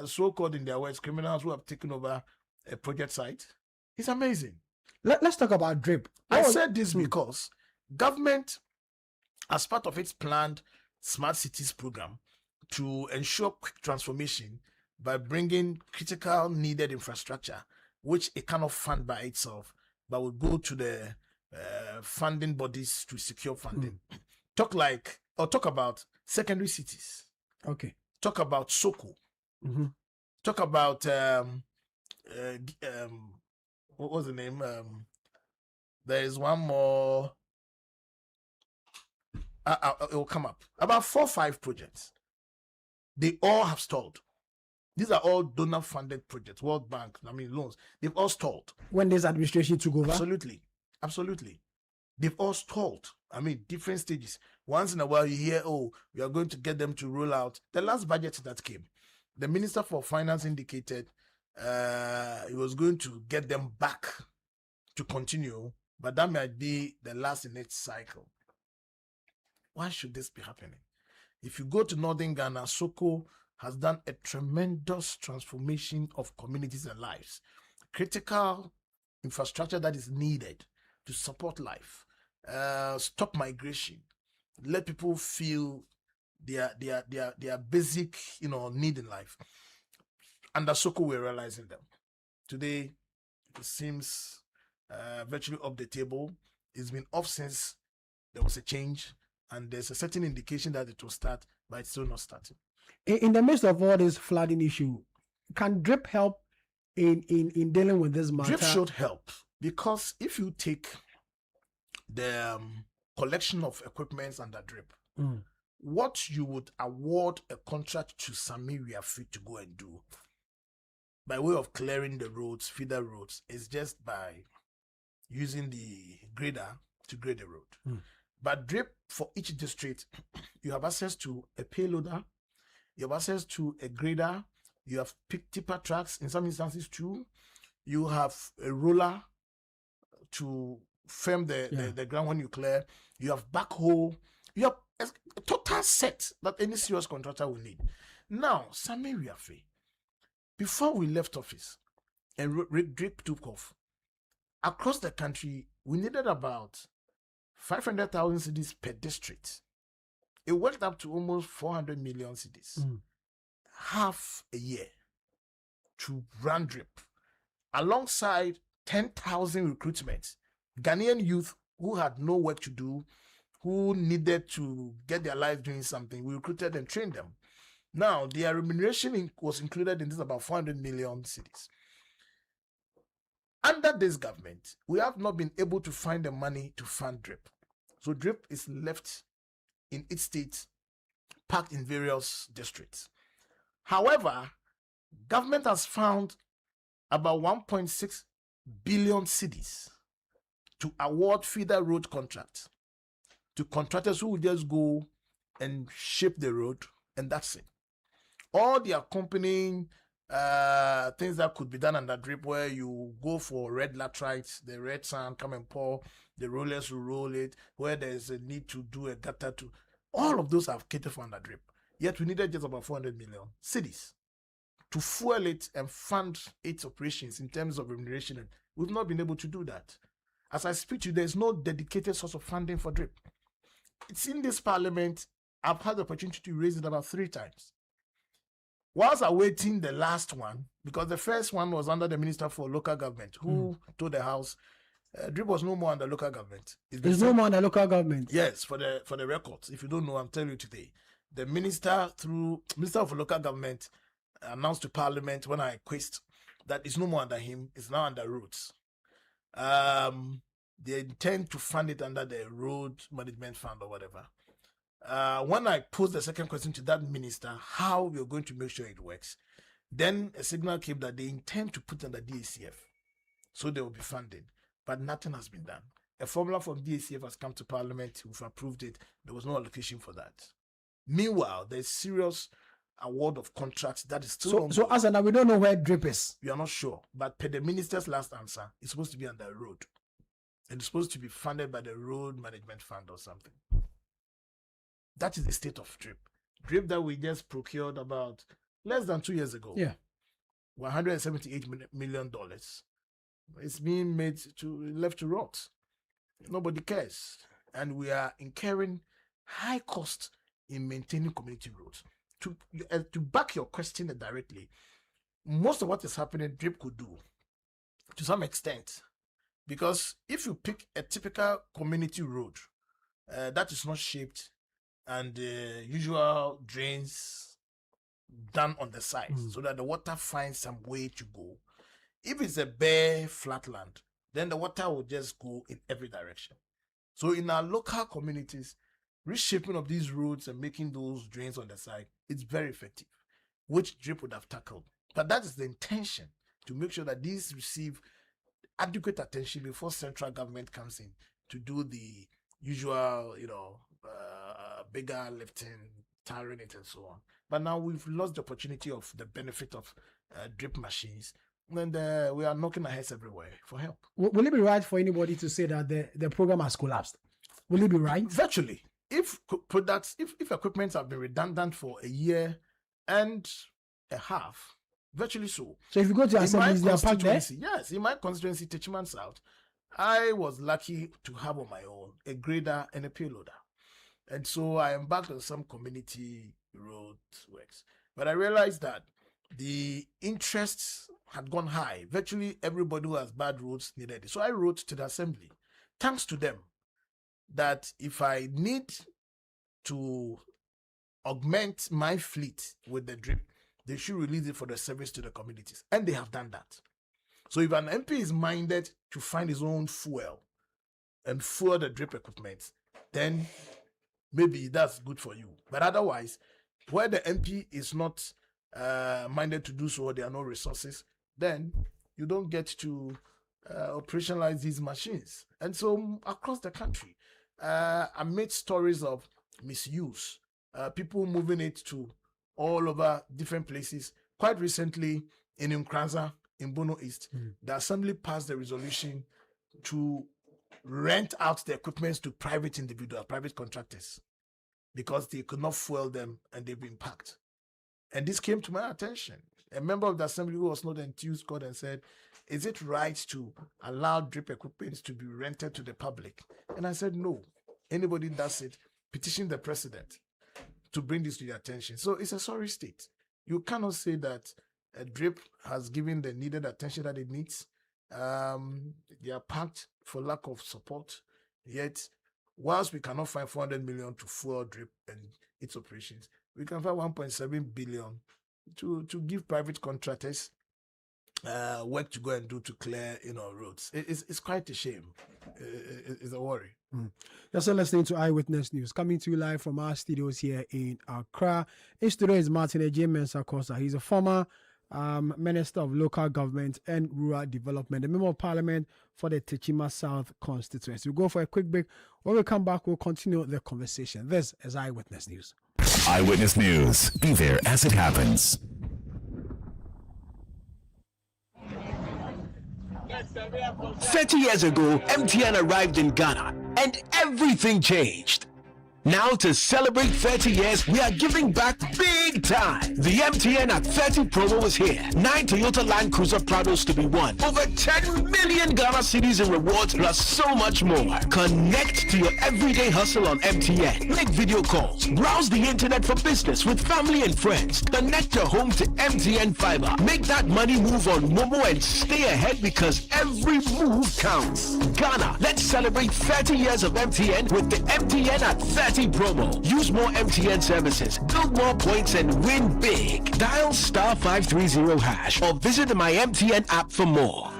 so-called, in their words, criminals who have taken over a project site. It's amazing. Let's talk about DRIP. I said this because government, as part of its planned smart cities program to ensure quick transformation by bringing critical needed infrastructure, which it cannot fund by itself, but will go to the funding bodies to secure funding. Talk about secondary cities. Okay. Talk about Soko. Mm-hmm. Talk about what was the name? There is one more. It will come up. About 4 or 5 projects. They all have stalled. These are all donor-funded projects, World Bank, loans. They've all stalled. When this administration took over? Absolutely. They've all stalled. Different stages. Once in a while, you hear, we are going to get them to roll out. The last budget that came, the Minister for Finance indicated he was going to get them back to continue, but that might be the last in its cycle. Why should this be happening? If you go to Northern Ghana, Soko has done a tremendous transformation of communities and lives. Critical infrastructure that is needed to support life, stop migration, let people feel their basic, need in life. Under Soko, we're realizing them. Today, it seems virtually off the table. It's been off since there was a change, and there's a certain indication that it will start, but it's still not starting. In the midst of all this flooding issue, can DRIP help in dealing with this matter? DRIP should help, because if you take the collection of equipments under DRIP, what you would award a contract to Samuel Attah to go and do by way of clearing the roads, feeder roads, is just by using the grader to grade the road. But DRIP, for each district, you have access to a payloader, you have access to a grader, you have tipper trucks, in some instances too, you have a roller to firm the ground when you clear, you have backhoe, you have a total set that any serious contractor will need. Now, Samuel Attah, before we left office and DRIP took off, across the country, we needed about 500,000 cedis per district. It went up to almost 400 million cedis. Half a year to run DRIP, alongside 10,000 recruitments. Ghanaian youth who had no work to do, who needed to get their lives doing something, we recruited and trained them. Now, their remuneration was included in this about 400 million cedis. Under this government, we have not been able to find the money to fund DRIP. So DRIP is left in its state, packed in various districts. However, government has found about 1.6 billion cedis to award feeder road contracts to contractors who will just go and shape the road, and that's it. All the accompanying things that could be done under DRIP, where you go for red laterites, the red sand, come and pour, the rollers will roll it, where there's a need to do a gutter to, all of those have catered for under DRIP. Yet we needed just about 400 million cedis to fuel it and fund its operations in terms of remuneration. And we've not been able to do that. As I speak to you, there's no dedicated source of funding for DRIP. It's in this parliament I've had the opportunity to raise it about 3 times. Whilst awaiting the last one, because the first one was under the Minister for Local Government, who told the House, DRIP was no more under local government. There's no more under local government. Yes, for the records. If you don't know, I'm telling you today. The Minister of Local Government announced to Parliament when I quizzed that it's no more under him, it's now under roads. They intend to fund it under the Road Management Fund or whatever. When I posed the second question to that minister, how we're going to make sure it works, then a signal came that they intend to put under DACF. So they will be funding. But nothing has been done. A formula from DACF has come to Parliament. We've approved it. There was no allocation for that. Meanwhile, there's serious award of contracts that is still so as of now, we don't know where DRIP is. We are not sure. But per the minister's last answer, it's supposed to be under road. And it's supposed to be funded by the Road Management Fund or something. That is the state of DRIP. DRIP that we just procured about less than 2 years ago. Yeah. $178 million. It's being left to rot. Nobody cares. And we are incurring high cost in maintaining community roads. To back your question directly, most of what is happening, DRIP could do to some extent. Because if you pick a typical community road that is not shaped and usual drains done on the side so that the water finds some way to go. If it's a bare flat land, then the water will just go in every direction. So in our local communities, reshaping of these roads and making those drains on the side, it's very effective, which DRIP would have tackled. But that is the intention, to make sure that these receive adequate attention before central government comes in to do the usual, bigger lifting, tiring it and so on. But now we've lost the opportunity of the benefit of DRIP machines, and we are knocking our heads everywhere for help. Will it be right for anybody to say that the program has collapsed? Will it be right? Virtually. If products, if equipment have been redundant for a year and a half, virtually so. So if you go to assemblies, they are packed there? Yes, in my constituency, Techiman South, I was lucky to have on my own a grader and a payloader. And so I embarked on some community road works. But I realized that the interests had gone high. Virtually everybody who has bad roads needed it. So I wrote to the assembly, thanks to them, that if I need to augment my fleet with the DRIP, they should release it for the service to the communities. And they have done that. So if an MP is minded to find his own fuel and fuel the DRIP equipment, then maybe that's good for you. But otherwise, where the MP is not minded to do so, or there are no resources, then you don't get to operationalize these machines. And so across the country, I made stories of misuse, people moving it to all over different places. Quite recently, in Nkranza, in Bono East, the assembly passed the resolution to rent out the equipment to private individuals, private contractors, because they could not fuel them and they've been packed. And this came to my attention. A member of the assembly who was not enthused called and said, is it right to allow DRIP equipment to be rented to the public? And I said, no. Anybody does it, petition the president to bring this to your attention. So it's a sorry state. You cannot say that a DRIP has given the needed attention that it needs. They are packed for lack of support. Yet, whilst we cannot find 400 million to fuel DRIP and its operations, we can find 1.7 billion to give private contractors work to go and do to clear roads. It's quite a shame. It's a worry. You're also listening to Eyewitness News, coming to you live from our studios here in Accra. In studio is Martin Agyemensah. He's a former Minister of Local Government and Rural Development, a member of Parliament for the Techiman South constituency. We'll go for a quick break. When we come back, we'll continue the conversation. This is Eyewitness News. Eyewitness News. Be there as it happens. 30 years ago, MTN arrived in Ghana and everything changed. Now to celebrate 30 years, we are giving back big time. The MTN at 30 promo is here. 9 Toyota Land Cruiser Prados to be won. Over 10 million Ghana cedis in rewards plus so much more. Connect to your everyday hustle on MTN. Make video calls. Browse the internet for business with family and friends. Connect your home to MTN Fiber. Make that money move on Momo and stay ahead because every move counts. Ghana, let's celebrate 30 years of MTN with the MTN at 30 promo. Use more MTN services, build more points and win big. Dial *530# or visit the My MTN app for more.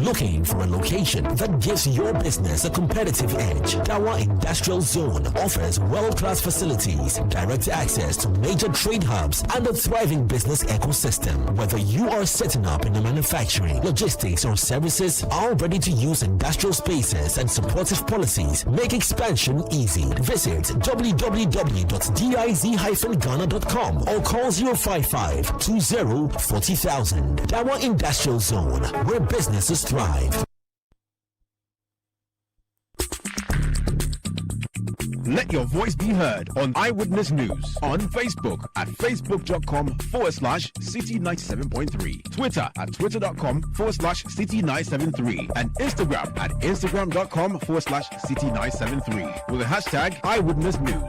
Looking for a location that gives your business a competitive edge? Dawa Industrial Zone offers world-class facilities, direct access to major trade hubs, and a thriving business ecosystem. Whether you are setting up in the manufacturing, logistics, or services, our ready-to-use industrial spaces and supportive policies make expansion easy. Visit www.diz-ghana.com or call 055-20-40,000. Dawa Industrial Zone, where businesses thrive. Let your voice be heard on Eyewitness News on Facebook at facebook.com/Citi97.3, Twitter at twitter.com/Citi973, and Instagram at instagram.com/Citi973 with the hashtag Eyewitness News.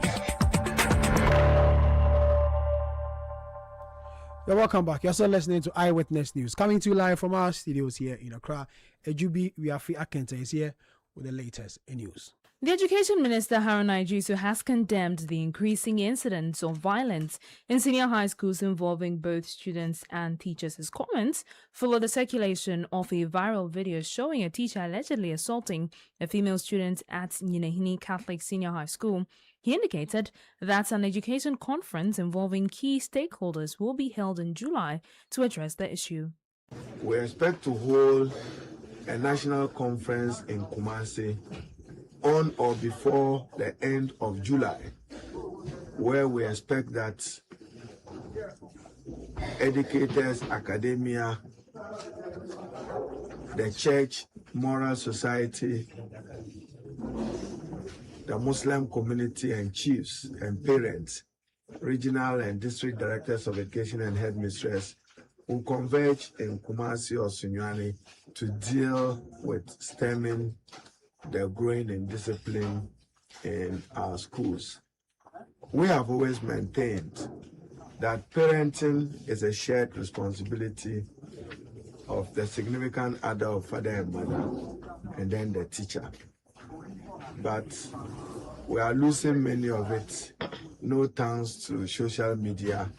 You're welcome back. You're also listening to Eyewitness News, coming to you live from our studios here in Accra. Ejubi Wiafi Akenta is here with the latest news. The Education Minister Haruna Idrisu has condemned the increasing incidents of violence in senior high schools involving both students and teachers. His comments follow the circulation of a viral video showing a teacher allegedly assaulting a female student at Nyinahini Catholic Senior High School. He indicated that an education conference involving key stakeholders will be held in July to address the issue. We expect to hold a national conference in Kumasi on or before the end of July, where we expect that educators, academia, the church, moral society, the Muslim community and chiefs and parents, regional and district directors of education and headmistress will converge in Kumasi or Sunyani to deal with stemming the growing indiscipline in our schools. We have always maintained that parenting is a shared responsibility of the significant other of father and mother, and then the teacher. But we are losing many of it, no thanks to social media.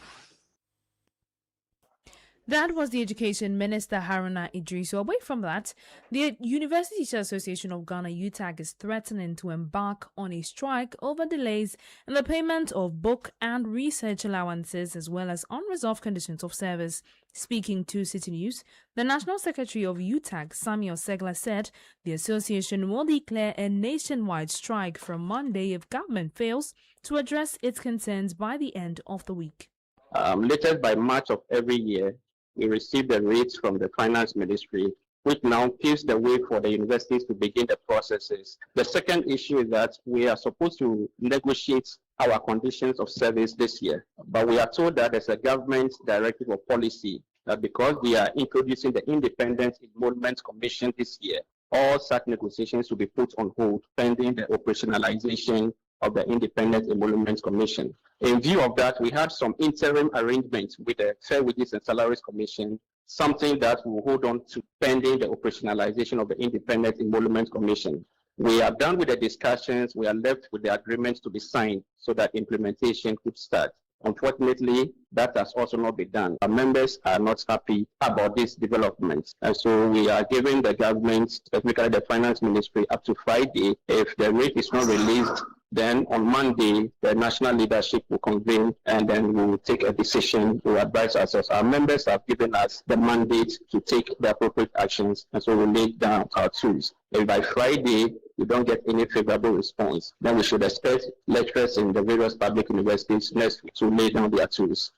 That was the Education Minister Haruna Idrisu. Away from that, the University Teachers Association of Ghana UTAG is threatening to embark on a strike over delays in the payment of book and research allowances as well as unresolved conditions of service. Speaking to Citi News, the National Secretary of UTAG, Samuel Attah-Mensah, said the association will declare a nationwide strike from Monday if government fails to address its concerns by the end of the week. Latest by March of every year, we receive the rates from the Finance Ministry, which now paves the way for the universities to begin the processes. The second issue is that we are supposed to negotiate our conditions of service this year, but we are told that there's a government directive or policy that because we are introducing the Independent Emolument Commission this year, all such negotiations will be put on hold pending the operationalization of the Independent Emolument Commission. In view of that, we had some interim arrangements with the Fair Wages and Salaries Commission, something that we'll hold on to pending the operationalization of the Independent Emolument Commission. We are done with the discussions. We are left with the agreements to be signed so that implementation could start. Unfortunately, that has also not been done. Our members are not happy about these developments. And so we are giving the government, specifically the Finance Ministry, up to Friday. If the rate is not released, then on Monday, the national leadership will convene and then we will take a decision to advise ourselves. Our members have given us the mandate to take the appropriate actions, and so we'll lay down our tools. If by Friday we don't get any favorable response, then we should expect lecturers in the various public universities next week to lay down their tools.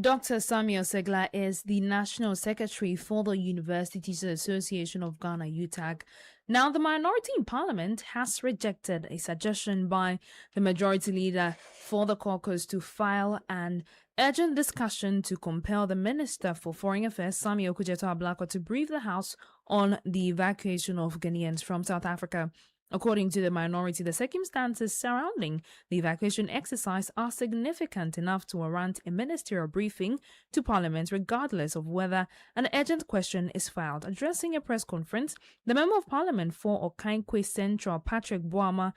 Dr. Samuel Segla is the National Secretary for the University Teachers Association of Ghana, UTAG. Now, the minority in Parliament has rejected a suggestion by the majority leader for the caucus to file an urgent discussion to compel the Minister for Foreign Affairs, Samuel Attah-Mensah, to brief the House on the evacuation of Ghanaians from South Africa. According to the minority, the circumstances surrounding the evacuation exercise are significant enough to warrant a ministerial briefing to Parliament, regardless of whether an urgent question is filed. Addressing a press conference, the Member of Parliament for Okankwe Central, Patrick Boama,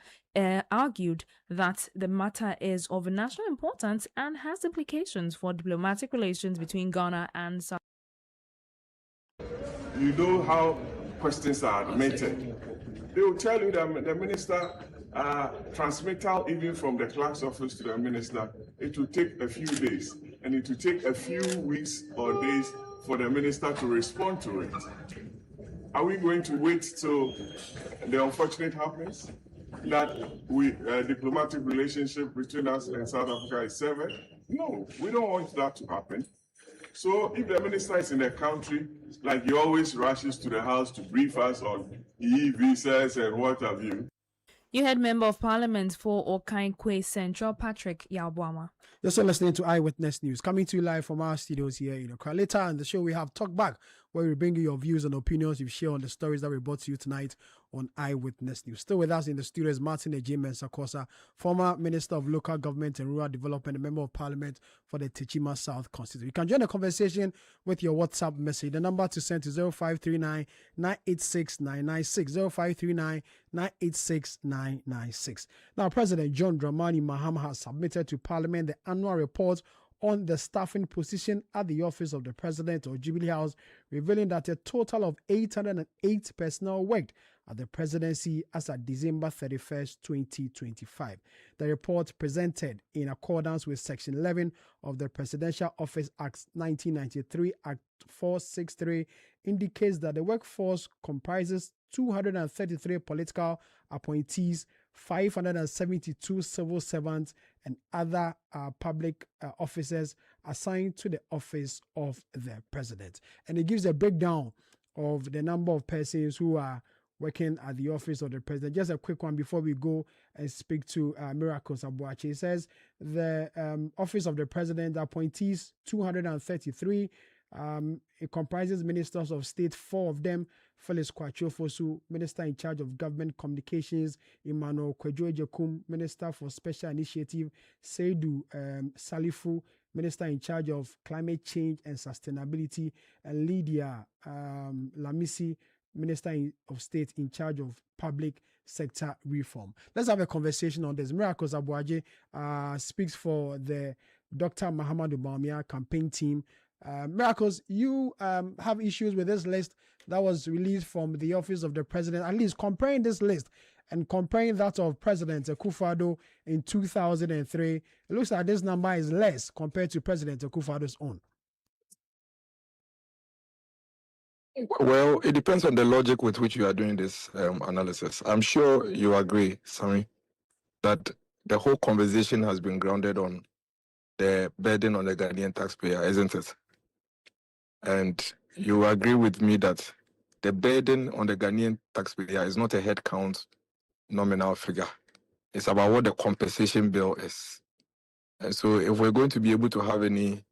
argued that the matter is of national importance and has implications for diplomatic relations between Ghana and South Africa. You know how questions are admitted. They will tell you that the minister transmittal even from the clerk's office to the minister, it will take a few days, and it will take a few weeks or days for the minister to respond to it. Are we going to wait till the unfortunate happens, that diplomatic relationship between us and South Africa is severed? No, we don't want that to happen. So if the minister is in the country, like he always rushes to the house to brief us on e-visas and what have you. You heard Member of Parliament for Okankwe Central, Patrick Yabwama. You're still listening to Eyewitness News, coming to you live from our studios here in Accra. Later in the show, we have Talk Back, where we bring you your views and opinions you share on the stories that we brought to you tonight on Eyewitness News. Still with us in the studio is Martin Ejim-Mensah, former Minister of Local Government and Rural Development and Member of Parliament for the Techima South constituency. You can join the conversation with your WhatsApp message. The number to send to 0539 986 996, 0539 986 996. Now, President John Dramani Mahama has submitted to Parliament the annual report on the staffing position at the office of the President or Jubilee House, revealing that a total of 808 personnel worked at the presidency as at December 31st, 2025. The report, presented in accordance with Section 11 of the Presidential Office Act 1993, Act 463, indicates that the workforce comprises 233 political appointees, 572 civil servants, and other public officers assigned to the office of the president. And it gives a breakdown of the number of persons who are working at the office of the president. Just a quick one before we go and speak to Miracles Abuachi. It says the office of the president appointees 233. It comprises ministers of state, 4 of them. Felix Kwachofosu, Minister in charge of Government Communications; Emmanuel Kwejo-Ejekum, Minister for Special Initiative; Seidu Salifu, Minister in charge of Climate Change and Sustainability; and Lydia Lamisi, Minister of State in charge of Public Sector Reform. Let's have a conversation on this. Miracles Abuaje speaks for the Dr. Mahamudu Bawumia campaign team. Miracles, you have issues with this list that was released from the office of the president, at least comparing this list and comparing that of President Akufo-Addo in 2003. It looks like this number is less compared to President Akufo-Addo's own. Well, it depends on the logic with which you are doing this analysis. I'm sure you agree, Sami, that the whole conversation has been grounded on the burden on the Ghanaian taxpayer, isn't it? And you agree with me that the burden on the Ghanaian taxpayer is not a headcount nominal figure. It's about what the compensation bill is. And so if we're going to be able to have any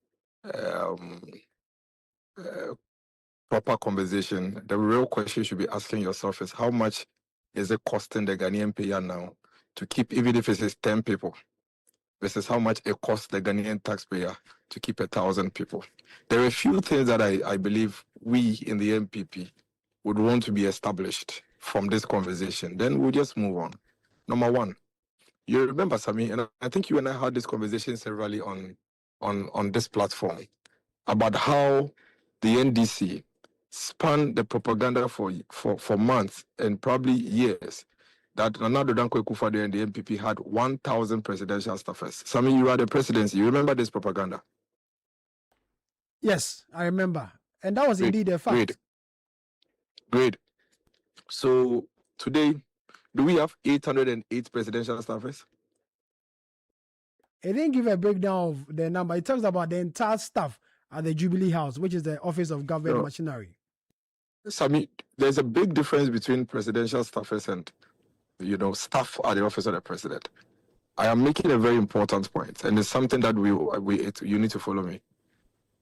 proper conversation, the real question you should be asking yourself is how much is it costing the Ghanaian payer now to keep, even if it is 10 people, versus how much it costs the Ghanaian taxpayer to keep 1,000 people. There are a few things that I believe we in the MPP would want to be established from this conversation. Then we'll just move on. Number one, you remember, Sami, and I think you and I had this conversation severally on this platform about how the NDC spun the propaganda for months and probably years that Nana Addo Dankwa Akufo-Addo and the MPP had 1,000 presidential staffers. Sami, you are the presidency. You remember this propaganda? Yes, I remember. And that was indeed a fact. Great. So today, do we have 808 presidential staffers? It didn't give a breakdown of the number. It talks about the entire staff at the Jubilee House, which is the Office of Government Machinery. Sami, there's a big difference between presidential staffers and, staff at the Office of the President. I am making a very important point, and it's something that you need to follow me.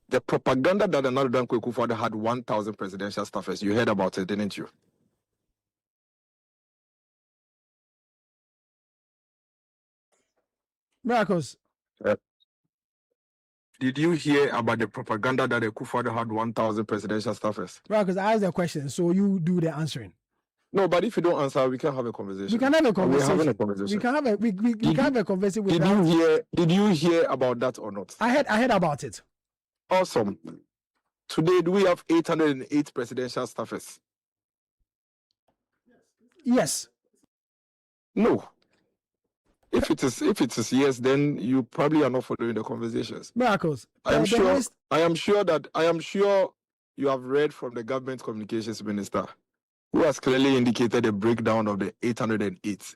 The propaganda that another Dan Kwekufo had 1,000 presidential staffers, you heard about it, didn't you? Miracles. Did you hear about the propaganda that the Kufuor had 1,000 presidential staffers? Miracles, I asked the question, so you do the answering. No, but if you don't answer, we can have a conversation. We can have a conversation. We're having a conversation. We can have a we can have a conversation with Did you hear about that or not? I heard about it. Awesome. Today, do we have 808 presidential staffers? Yes. No. If it is yes, then you probably are not following the conversations. Miracles. I am sure you have read from the government communications minister, who has clearly indicated a breakdown of the 808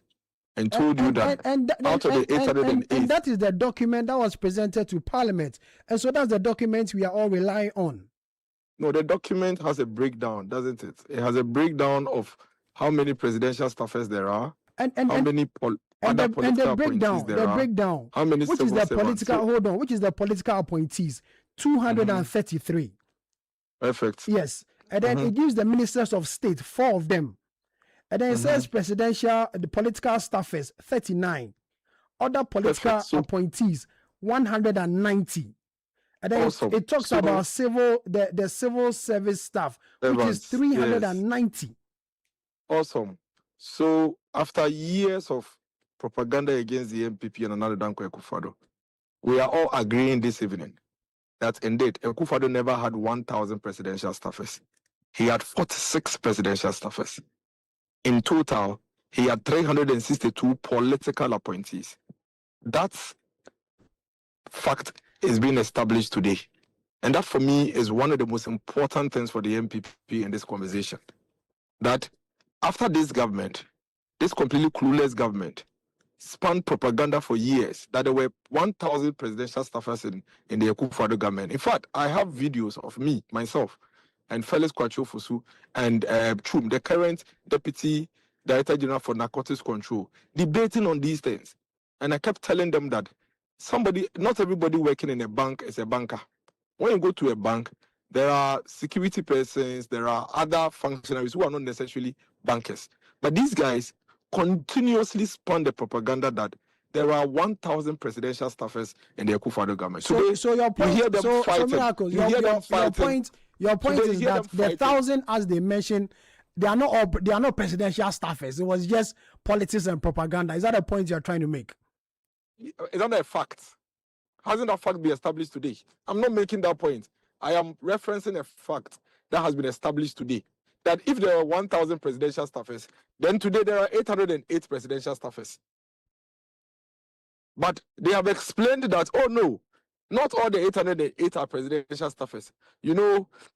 and told you that out of the 808, and that is the document that was presented to Parliament, and so that's the document we are all relying on. No, the document has a breakdown, doesn't it? It has a breakdown of how many presidential staffers there are, how many other political appointees there are. The breakdown. How many which is the civil political? servants? Hold on. Which is the political appointees? 233. Perfect. Yes, and then it gives the ministers of state 4 of them, and then it says the political staffers 39, other political appointees 190. And then it talks about the civil service staff, which is 390. Yes. Awesome. So after years of propaganda against the MPP and another Danko Akufo-Addo, we are all agreeing this evening that indeed Akufo-Addo never had 1,000 presidential staffers. He had 46 presidential staffers. In total, he had 362 political appointees. That fact is being established today. And that for me is one of the most important things for the MPP in this conversation. That after this government, this completely clueless government, spun propaganda for years that there were 1,000 presidential staffers in the Akufo-Addo government. In fact, I have videos of me, myself, and Felix Kwacho Fosu and Chum, the current Deputy Director General for Narcotics Control, debating on these things. And I kept telling them that not everybody working in a bank is a banker. When you go to a bank, there are security persons, there are other functionaries who are not necessarily bankers. But these guys continuously spun the propaganda that there are 1,000 presidential staffers in the Akufo-Addo government. So your point, you hear them fighting. Your point is that the 1,000, as they mentioned, they are not presidential staffers. It was just politics and propaganda. Is that a point you're trying to make? Is that a fact? Hasn't that fact been established today? I'm not making that point. I am referencing a fact that has been established today. That if there are 1,000 presidential staffers, then today there are 808 presidential staffers. But they have explained that, oh no, not all the 808 are presidential staffers.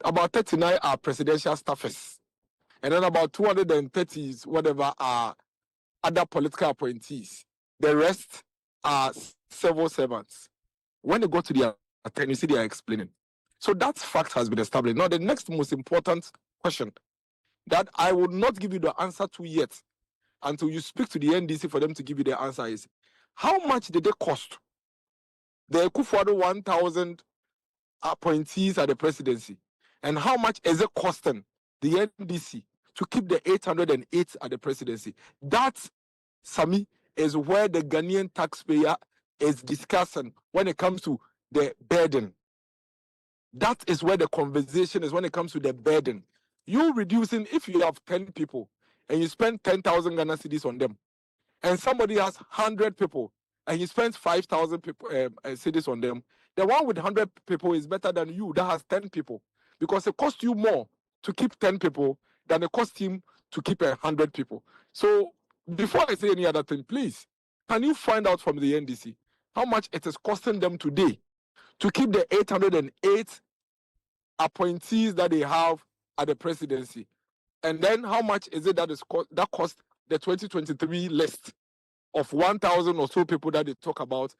About 39 are presidential staffers. And then about 230 whatever are other political appointees. The rest are civil servants. When they go to their attorney, you see they are explaining. So that fact has been established. Now, the next most important question that I would not give you the answer to yet until you speak to the NDC for them to give you the answer is, how much did they cost the Akufo-Addo 1,000 appointees at the presidency? And how much is it costing the NDC to keep the 808 at the presidency? That, Sami, is where the Ghanaian taxpayer is discussing when it comes to the burden. That is where the conversation is when it comes to the burden. You reducing, if you have 10 people and you spend 10,000 Ghana cedis on them, and somebody has 100 people and he spends 5,000 cedis on them, the one with 100 people is better than you that has 10 people, because it costs you more to keep 10 people than it costs him to keep 100 people. So before I say any other thing, please, can you find out from the NDC how much it is costing them today to keep the 808 appointees that they have at the presidency? And then how much is it that cost the 2023 list of 1,000 or so people that they talk about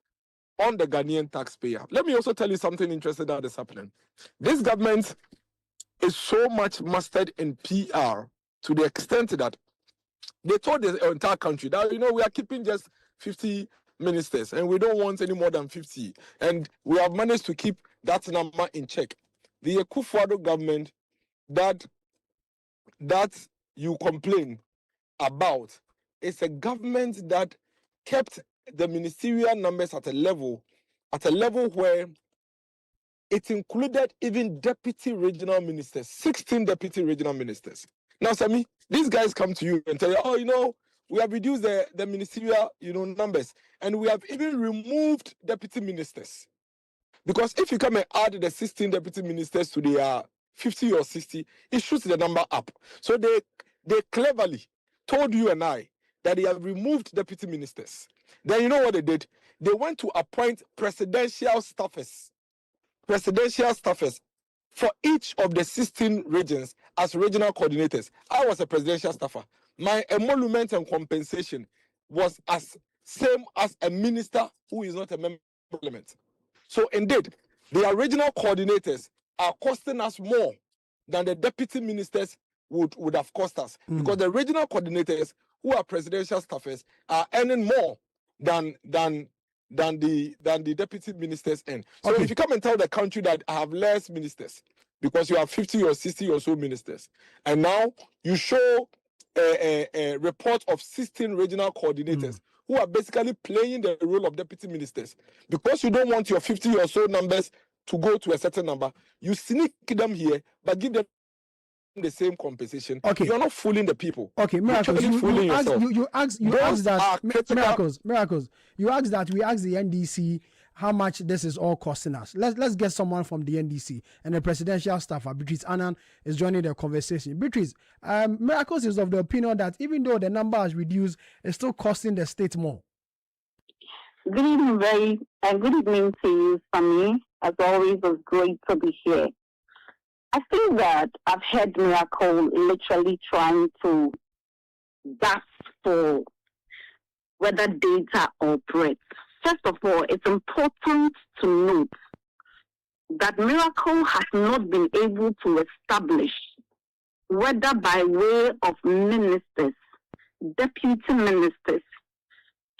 on the Ghanaian taxpayer. Let me also tell you something interesting that is happening. This government is so much mastered in PR to the extent that they told the entire country that, we are keeping just 50 ministers and we don't want any more than 50. And we have managed to keep that number in check. The Akufo-Addo government that you complain about is a government that kept the ministerial numbers at a level where it included even deputy regional ministers, 16 deputy regional ministers. Now, Sammy, these guys come to you and tell you, we have reduced the ministerial, numbers, and we have even removed deputy ministers. Because if you come and add the 16 deputy ministers to their 50 or 60, it shoots the number up. So they cleverly told you and I that they have removed deputy ministers. Then you know what they did? They went to appoint presidential staffers for each of the 16 regions as regional coordinators. I was a presidential staffer. My emolument and compensation was as same as a minister who is not a member of parliament. So indeed, the regional coordinators are costing us more than the deputy ministers would have cost us. Because the regional coordinators who are presidential staffers are earning more than the deputy ministers earn. So if you come and tell the country that I have less ministers because you have 50 or 60 or so ministers, and now you show a report of 16 regional coordinators who are basically playing the role of deputy ministers, because you don't want your 50 or so numbers to go to a certain number, you sneak them here but give them the same compensation. You're not fooling the people. Miracles. You asked that Miracles. You asked that we asked the NDC how much this is all costing us. Let's get someone from the NDC, and the presidential staffer, Beatrice Annan, is joining the conversation. Beatrice, Miracles is of the opinion that even though the number has reduced, it's still costing the state more. Good evening, good evening to you, Sammy. As always, it's great to be here. I think that I've heard Miracle literally trying to gasp for whether data or bread. First of all, it's important to note that Miracle has not been able to establish whether by way of ministers, deputy ministers,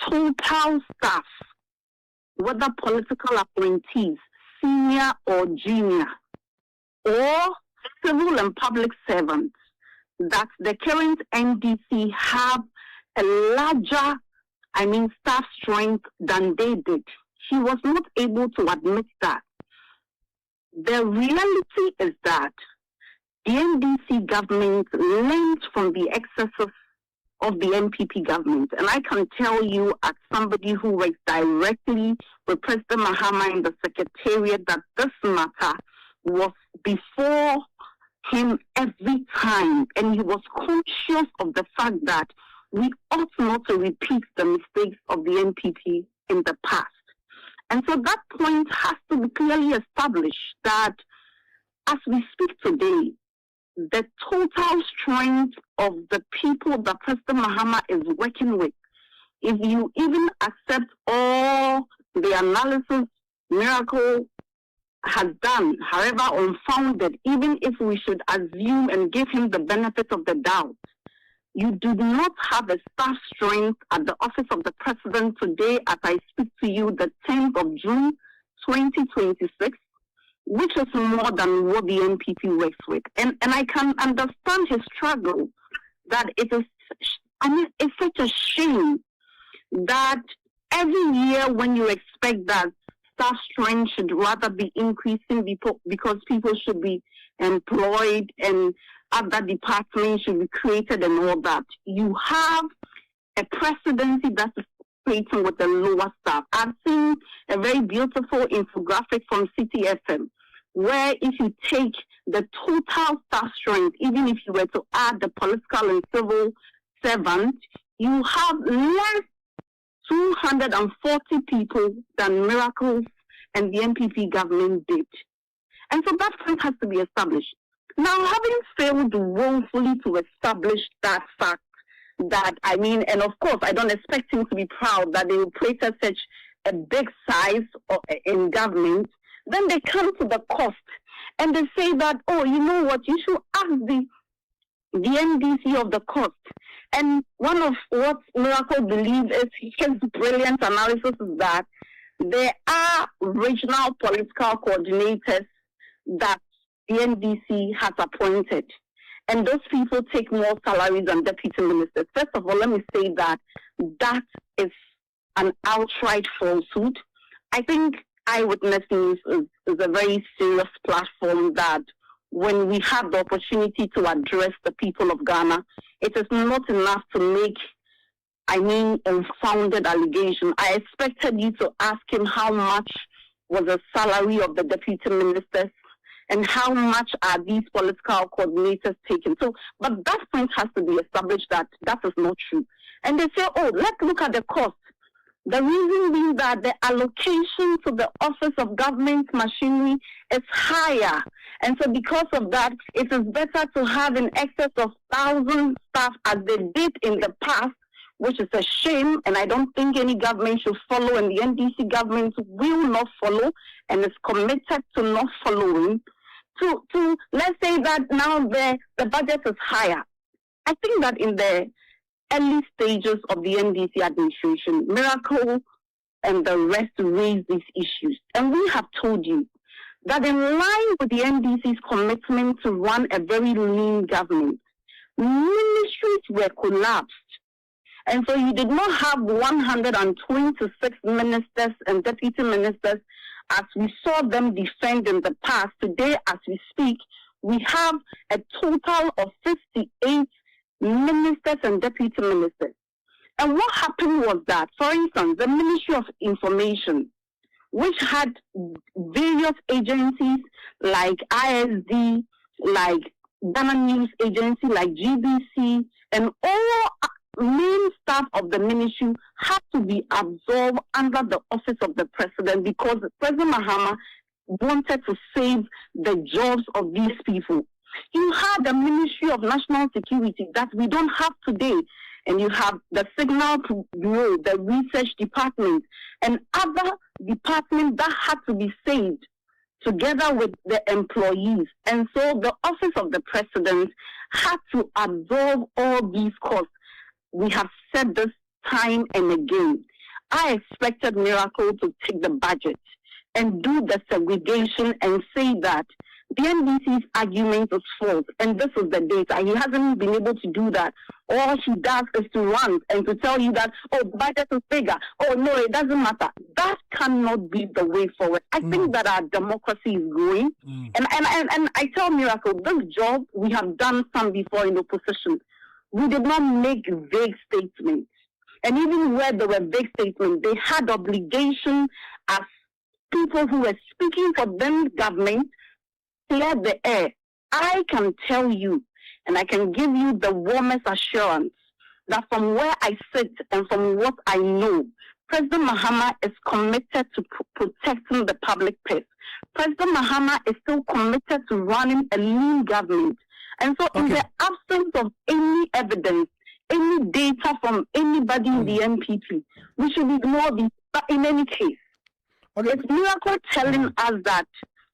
total staff, whether political appointees, senior or junior, or civil and public servants, that the current NDC have a larger, staff strength than they did. He was not able to admit that. The reality is that the NDC government learned from the excesses of the MPP government. And I can tell you, as somebody who works directly with President Mahama in the Secretariat, that this matter was before him every time, and he was conscious of the fact that we ought not to repeat the mistakes of the NPP in the past. And so that point has to be clearly established, that as we speak today, the total strength of the people that President Mahama is working with, if you even accept all the analysis Miracle has done, however unfounded, even if we should assume and give him the benefit of the doubt, you do not have a staff strength at the office of the president today, as I speak to you, the 10th of June, 2026, which is more than what the NPP works with. And I can understand his struggle, that it is, it's such a shame that every year when you expect that staff strength should rather be increasing because people should be employed and other departments should be created and all that, you have a presidency that's operating with a lower staff. I've seen a very beautiful infographic from Citi FM, where if you take the total staff strength, even if you were to add the political and civil servants, you have less 240 people than Miracles and the NPP government did. And so that point has to be established. Now, having failed woefully to establish that fact, and of course, I don't expect him to be proud that they created such a big size in government, then they come to the cost and they say that, oh, you know what, you should ask the NDC of the cost. And one of what Miracle believes is his brilliant analysis is that there are regional political coordinators that the NDC has appointed. And those people take more salaries than deputy ministers. First of all, let me say that that is an outright falsehood. I think Eyewitness News is a very serious platform that when we have the opportunity to address the people of Ghana, it is not enough to make, unfounded allegation. I expected you to ask him how much was the salary of the deputy ministers and how much are these political coordinators taking. So, but that point has to be established that that is not true. And they say, oh, let's look at the cost. The reason being that the allocation to the Office of Government Machinery is higher. And so because of that, it is better to have in excess of 1,000 staff as they did in the past, which is a shame, and I don't think any government should follow, and the NDC government will not follow, and is committed to not following. To let's say that now the budget is higher. I think that in the early stages of the NDC administration, Miracle and the rest raised these issues. And we have told you that in line with the NDC's commitment to run a very lean government, ministries were collapsed. And so you did not have 126 ministers and deputy ministers as we saw them defend in the past. Today, as we speak, we have a total of 58 ministers and deputy ministers. And what happened was that, for instance, the Ministry of Information, which had various agencies like ISD, like Ghana News Agency, like GBC, and all main staff of the ministry had to be absorbed under the office of the president because President Mahama wanted to save the jobs of these people. You had the Ministry of National Security that we don't have today, and you have the Signal Bureau, the Research Department, and other departments that had to be saved together with the employees. And so the office of the president had to absorb all these costs. We have said this time and again. I expected Miracle to take the budget and do the segregation and say that the NDC's argument is false, and this is the data. He hasn't been able to do that. All he does is to run and to tell you that, oh, budget is bigger. Oh, no, it doesn't matter. That cannot be the way forward. I think that our democracy is growing. And I tell Miracle, this job, we have done some before in opposition. We did not make vague statements. And even where there were vague statements, they had obligation as people who were speaking for them government clear the air. I can tell you, and I can give you the warmest assurance that from where I sit and from what I know, President Mahama is committed to protecting the public purse. President Mahama is still committed to running a lean government. And so in the absence of any evidence, any data from anybody in the MPP, we should ignore this. But in any case, it's Miracle telling us that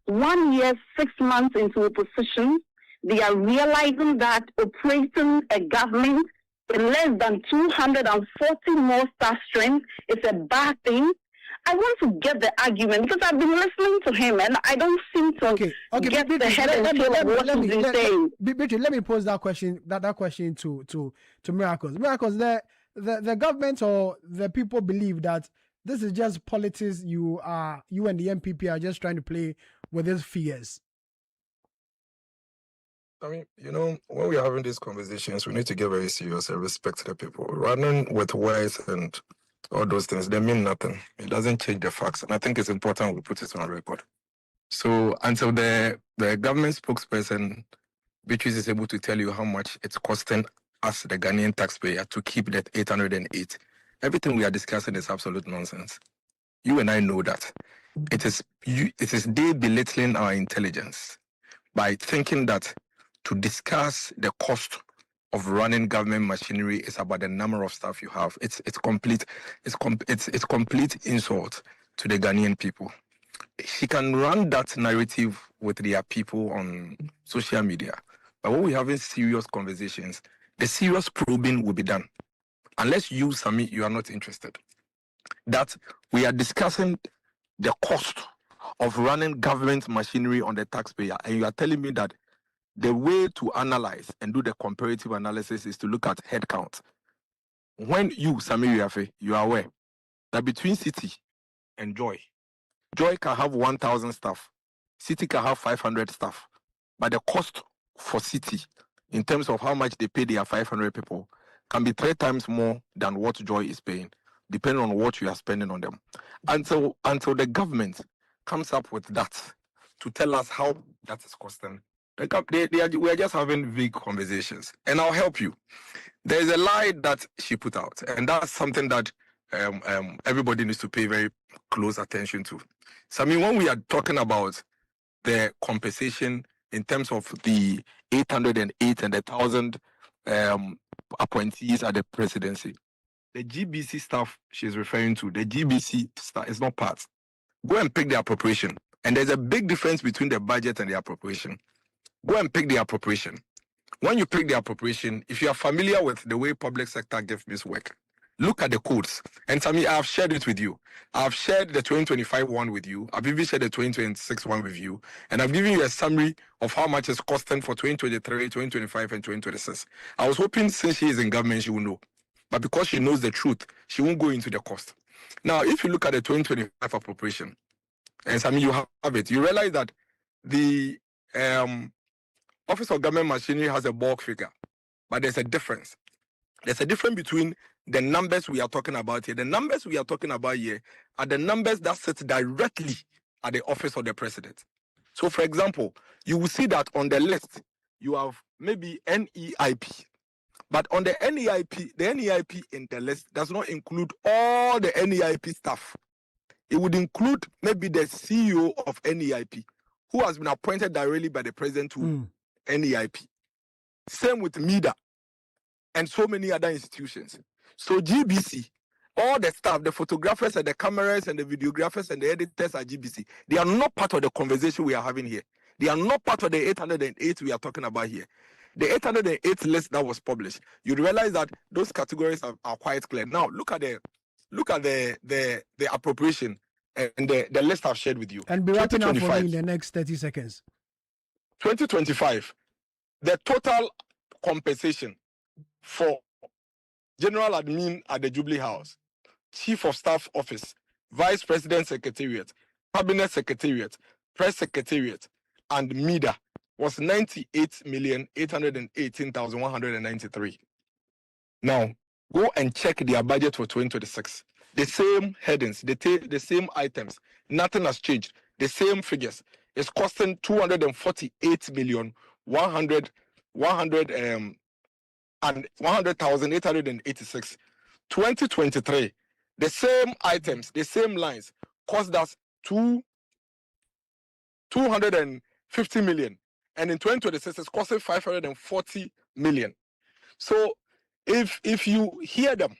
1 year, 6 months into opposition, they are realizing that operating a government with less than 240 more staff strength is a bad thing. I want to get the argument because I've been listening to him and I don't seem to get the head and tail of what he's saying. Let me pose that question. That question to Miracles. Miracles, the government or the people believe that this is just politics. You and the MPP are just trying to play with these fears. I mean, when we're having these conversations, we need to get very serious and respect the people. Running with words and all those things, they mean nothing. It doesn't change the facts. And I think it's important we put it on record. So until the government spokesperson, Beatrice, is able to tell you how much it's costing us, the Ghanaian taxpayer, to keep that 808, everything we are discussing is absolute nonsense. You and I know that. It is they belittling our intelligence by thinking that to discuss the cost of running government machinery is about the number of staff you have. It's complete insult to the Ghanaian people. She can run that narrative with their people on social media, but when we having serious conversations, the serious probing will be done. Unless you, Sami, you are not interested. That we are discussing the cost of running government machinery on the taxpayer, and you are telling me that the way to analyze and do the comparative analysis is to look at headcount. When you, Sami Yafe, you are aware that between Citi and Joy can have 1,000 staff, Citi can have 500 staff, but the cost for Citi, in terms of how much they pay their 500 people, can be 3 times more than what Joy is paying, depending on what you are spending on them. Until the government comes up with that to tell us how that is costing, we are just having vague conversations. And I'll help you. There's a lie that she put out, and that's something that everybody needs to pay very close attention to. So, I mean, when we are talking about the compensation in terms of the 808 and the 1,000 appointees at the presidency, the GBC staff she's referring to, the GBC staff is not part. Go and pick the appropriation. And there's a big difference between the budget and the appropriation. Go and pick the appropriation. When you pick the appropriation, if you are familiar with the way public sector governments work, look at the codes. And Sami, I have shared it with you. I've shared the 2025 one with you. I've even shared the 2026 one with you. And I've given you a summary of how much it's costing for 2023, 2025, and 2026. I was hoping since she is in government, she will know. But because she knows the truth, she won't go into the cost. Now, if you look at the 2025 appropriation, and Sami, you have it, you realize that the Office of Government Machinery has a bulk figure, but there's a difference. There's a difference between the numbers we are talking about here. The numbers we are talking about here are the numbers that sit directly at the office of the president. So, for example, you will see that on the list, you have maybe NEIP. But on the NEIP in the list does not include all the NEIP staff. It would include maybe the CEO of NEIP, who has been appointed directly by the president to NEIP. Same with MIDA and so many other institutions. So GBC, all the staff, the photographers and the cameras and the videographers and the editors are GBC. They are not part of the conversation we are having here. They are not part of the 808 we are talking about here. The 808 list that was published, you realize that those categories are quite clear. Now look at the appropriation and the list I've shared with you. And be wrapping up for me in the next 30 seconds. 2025, the total compensation for General Admin at the Jubilee House, Chief of Staff Office, Vice President Secretariat, Cabinet Secretariat, Press Secretariat, and MIDA was 98,818,193. Now, go and check their budget for 2026. The same headings, the same items, nothing has changed. The same figures. It's costing 100,886. 2023, the same items, the same lines, cost us 250 million. And in 2026, it's costing 540 million. So if you hear them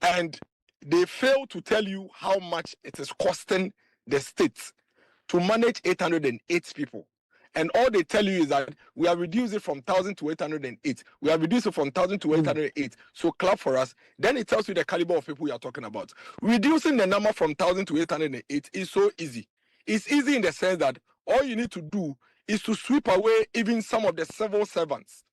and they fail to tell you how much it is costing the state to manage 808 people, and all they tell you is that we have reduced it from 1,000 to 808. We have reduced it from 1,000 to 808. So clap for us. Then it tells you the caliber of people you are talking about. Reducing the number from 1,000 to 808 is so easy. It's easy in the sense that all you need to do is to sweep away even some of the civil servants.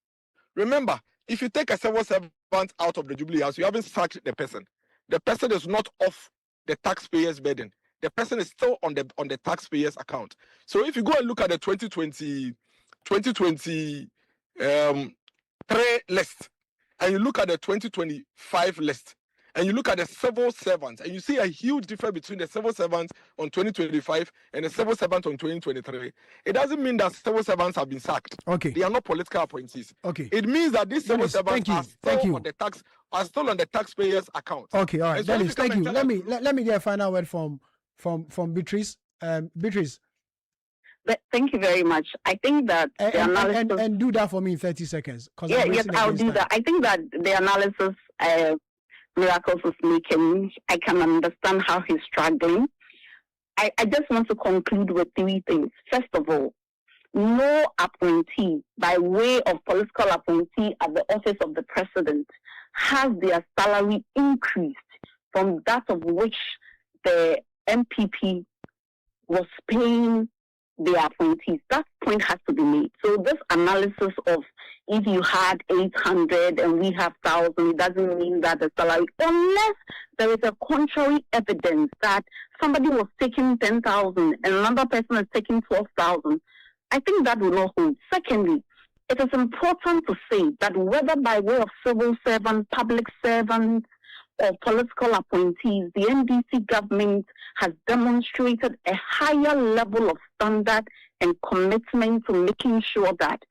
Remember, if you take a civil servant out of the Jubilee House, you haven't sacked the person. The person is not off the taxpayer's burden. The person is still on the taxpayer's account. So if you go and look at the 2023 list, and you look at the 2025 list, and you look at the civil servants, and you see a huge difference between the civil servants on 2025 and the civil servants on 2023, it doesn't mean that civil servants have been sacked. Okay. They are not political appointees. Okay. It means that these civil servants are still on the taxpayer's account. Okay, all right. So Dennis, thank you. Let me get a final word from Beatrice. Beatrice. Thank you very much. I think that the analysis... And do that for me in 30 seconds. Yes, I'll do that. I think that the analysis Miracles is making, I can understand how he's struggling. I just want to conclude with three things. First of all, no appointee by way of political appointee at the office of the president has their salary increased from that of which the MPP was paying the appointees. That point has to be made. So this analysis of if you had 800 and we have 1,000, it doesn't mean that the salary, unless there is a contrary evidence that somebody was taking 10,000 and another person is taking 12,000, I think that will not hold. Secondly, it is important to say that whether by way of civil servant, public servant, or political appointees, the NDC government has demonstrated a higher level of standard and commitment to making sure that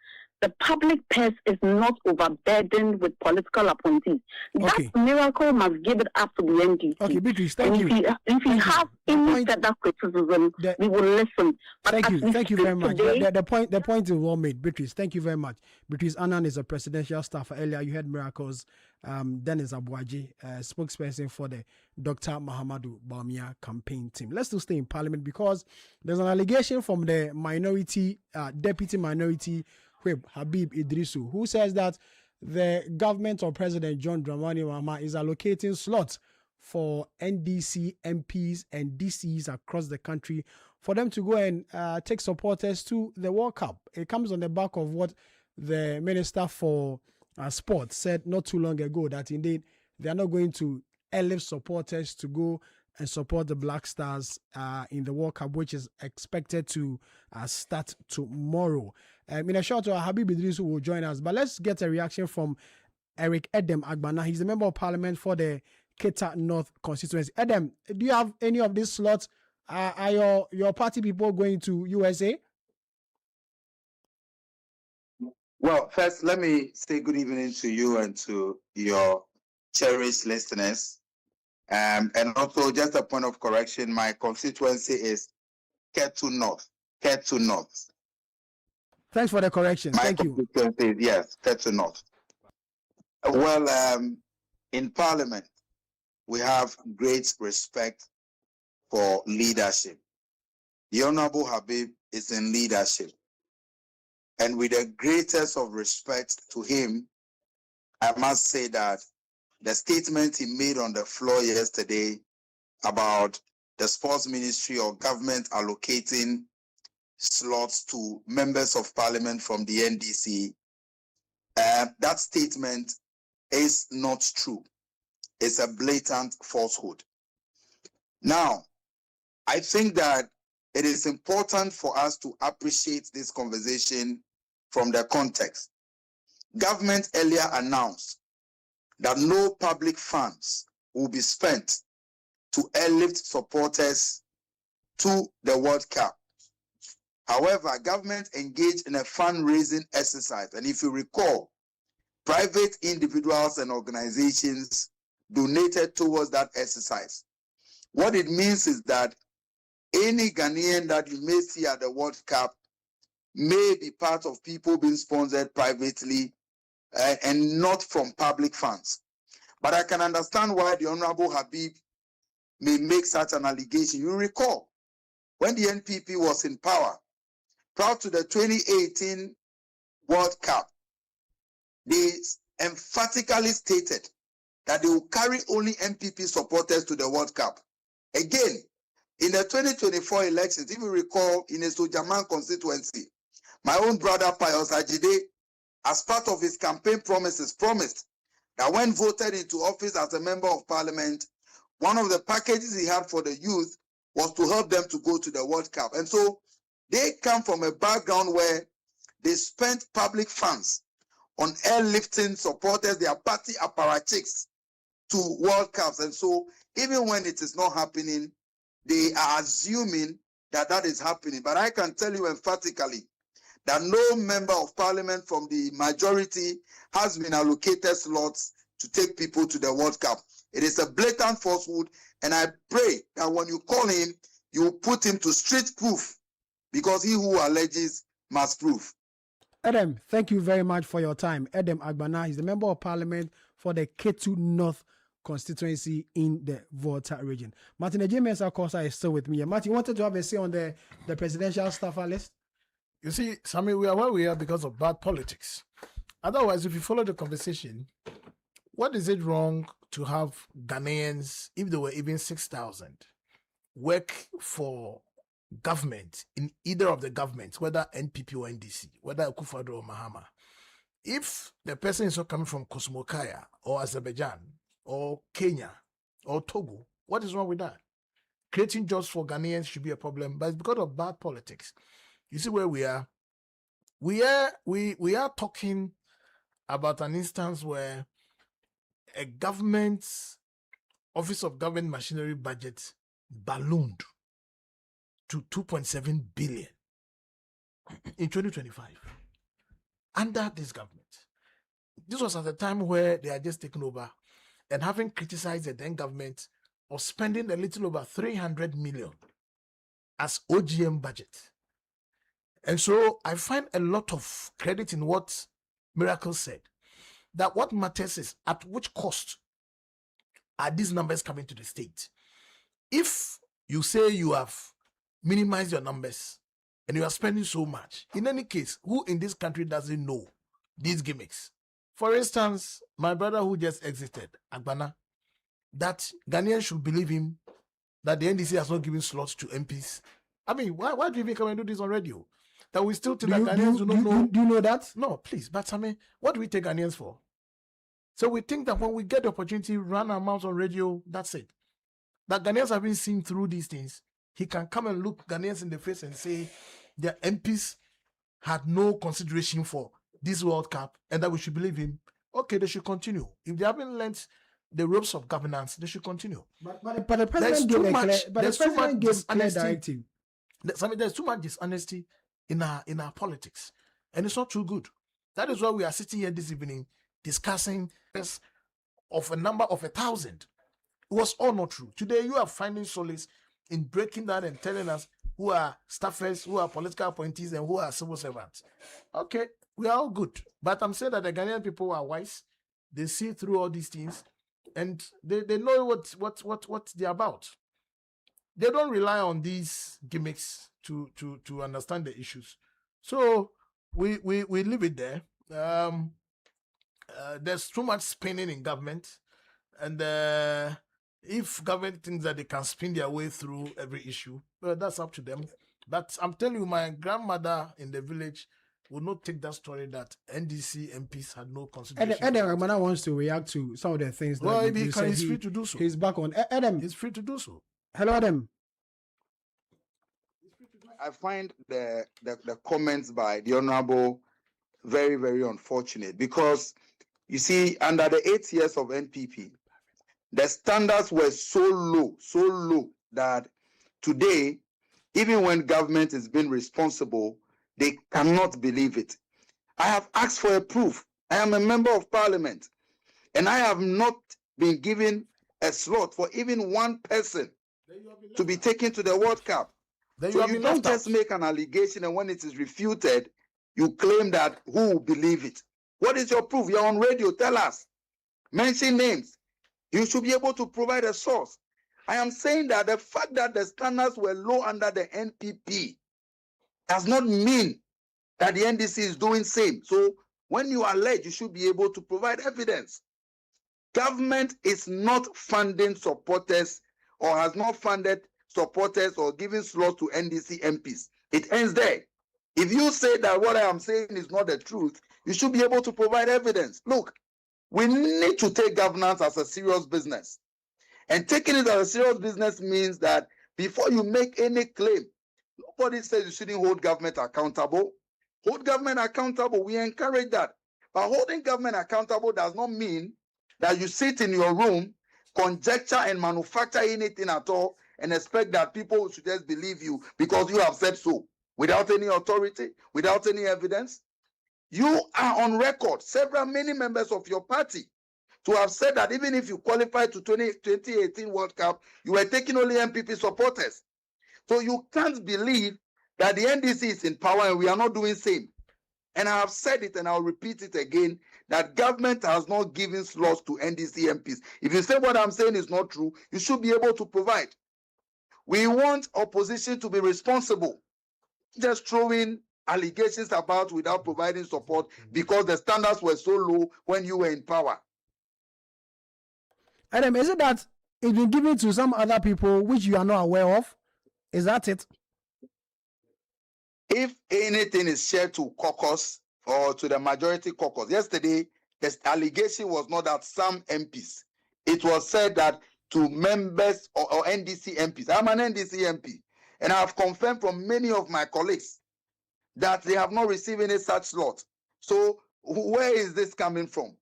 the public purse is not overburdened with political appointees. That miracle must give it up to the NDC. Okay, Beatrice, thank you. If you have any further criticism, we will listen. But thank you very much. Today, The point is well made. Beatrice, thank you very much. Beatrice Annan is a presidential staffer. Earlier, you had Miracles. Dennis Abuaji, spokesperson for the Dr. Mahamadou Bawumia campaign team. Let's still stay in Parliament because there's an allegation from the deputy minority whip, Habib Idrisu, who says that the government of President John Dramani Mahama is allocating slots for NDC MPs and DCs across the country for them to go and take supporters to the World Cup. It comes on the back of what the Minister for Sports said not too long ago, that indeed they are not going to airlift supporters to go and support the Black Stars in the World Cup, which is expected to start tomorrow. In a short while, Habib Idrisu will join us, but let's get a reaction from Eric Edem Agbana. He's the Member of Parliament for the Keta North constituency. Edem, do you have any of these slots? Are your party people going to USA? Well, first, let me say good evening to you and to your cherished listeners. And also, just a point of correction, my constituency is Ketu North. Ketu North. Thanks for the correction. Thank you. Yes, Ketu North. Well, in Parliament, we have great respect for leadership. The Honorable Habib is in leadership. And with the greatest of respect to him, I must say that the statement he made on the floor yesterday about the sports ministry or government allocating slots to members of parliament from the NDC, that statement is not true. It's a blatant falsehood. Now, I think that it is important for us to appreciate this conversation from the context. Government earlier announced that no public funds will be spent to airlift supporters to the World Cup. However, government engaged in a fundraising exercise, and if you recall, private individuals and organizations donated towards that exercise. What it means is that any Ghanaian that you may see at the World Cup may be part of people being sponsored privately and not from public funds. But I can understand why the Honorable Habib may make such an allegation. You recall, when the NPP was in power, prior to the 2018 World Cup, they emphatically stated that they will carry only NPP supporters to the World Cup. Again, in the 2024 elections, if you recall, in a Sojaman constituency, my own brother Pius Ajide, as part of his campaign promises, promised that when voted into office as a member of parliament, one of the packages he had for the youth was to help them to go to the World Cup. And so they come from a background where they spent public funds on airlifting supporters, their party apparatchiks, to World Cups. And so even when it is not happening, they are assuming that that is happening. But I can tell you emphatically that no member of parliament from the majority has been allocated slots to take people to the World Cup. It is a blatant falsehood, and I pray that when you call him, you put him to street proof because he who alleges must prove. Adam, thank you very much for your time. Adam Agbana is the Member of Parliament for the Ketu North constituency in the Volta region. Martin Ejimesa Kosa is still with me. Martin, you wanted to have a say on the presidential staffer list? You see, Sammy, we are where we are because of bad politics. Otherwise, if you follow the conversation, what is it wrong to have Ghanaians, if they were even 6,000, work for government in either of the governments, whether NPP or NDC, whether Akufo-Addo or Mahama? If the person is not coming from Kosmokaya or Azerbaijan or Kenya or Togo, what is wrong with that? Creating jobs for Ghanaians should be a problem, but it's because of bad politics. You see where we are? We are talking about an instance where a government's Office of Government Machinery budget ballooned to 2.7 billion in 2025 under this government. This was at a time where they had just taken over and having criticized the then government of spending a little over 300 million as OGM budget. And so I find a lot of credit in what Miracle said, that what matters is at which cost are these numbers coming to the state. If you say you have minimized your numbers and you are spending so much, in any case, who in this country doesn't know these gimmicks? For instance, my brother who just exited, Agbana, that Ghanaians should believe him that the NDC has not given slots to MPs. I mean, why do you even come and do this on radio? That we still think that Ghanaians do not know. Do you know that? No, please. But I mean, what do we take Ghanaians for? So we think that when we get the opportunity, run our mouths on radio, that's it. That Ghanaians have been seen through these things. He can come and look Ghanaians in the face and say their MPs had no consideration for this World Cup and that we should believe him. Okay, they should continue. If they haven't learned the ropes of governance, they should continue. But the president gave clear directive. There's too much dishonesty in our politics, and it's not too good. That is why we are sitting here this evening discussing this of a number of 1,000. It was all not true. Today you are finding solace in breaking down and telling us who are staffers, who are political appointees, and who are civil servants. Okay, we are all good. But I'm saying that the Ghanaian people are wise. They see through all these things, and they know what they're about. They don't rely on these gimmicks to understand the issues. So we leave it there. There's too much spinning in government, and if government thinks that they can spin their way through every issue, well, that's up to them. But I'm telling you, my grandmother in the village would not take that story that NDC MPs had no consideration. Adam Agbana wants to react to some of the things. Well, that he's free to do so. He's back on. Adam, he's free to do so. Hello, Adam. I find the comments by the Honorable very, very unfortunate because, you see, under the 8 years of NPP, the standards were so low that today, even when government is being responsible, they cannot believe it. I have asked for a proof. I am a member of parliament, and I have not been given a slot for even one person to be taken to the World Cup. So you don't just make an allegation, and when it is refuted, you claim that who will believe it? What is your proof? You're on radio. Tell us. Mention names. You should be able to provide a source. I am saying that the fact that the standards were low under the NPP does not mean that the NDC is doing same. So when you allege, you should be able to provide evidence. Government is not funding supporters or has not funded supporters or giving slots to NDC MPs. It ends there. If you say that what I am saying is not the truth, you should be able to provide evidence. Look, we need to take governance as a serious business. And taking it as a serious business means that before you make any claim, nobody says you shouldn't hold government accountable. Hold government accountable, we encourage that. But holding government accountable does not mean that you sit in your room, conjecture and manufacture anything at all, and expect that people should just believe you because you have said so, without any authority, without any evidence. You are on record, many members of your party, to have said that even if you qualify to 2018 World Cup, you were taking only MPP supporters. So you can't believe that the NDC is in power and we are not doing same. And I have said it and I'll repeat it again, that government has not given slots to NDC MPs. If you say what I'm saying is not true, you should be able to provide. We want opposition to be responsible, just throwing allegations about without providing support because the standards were so low when you were in power. Adam, is it that it's been given to some other people which you are not aware of? Is that it? If anything is shared to caucus or to the majority caucus, yesterday, the allegation was not that some MPs. It was said that to members or NDC MPs. I'm an NDC MP, and I have confirmed from many of my colleagues that they have not received any such slot. So where is this coming from?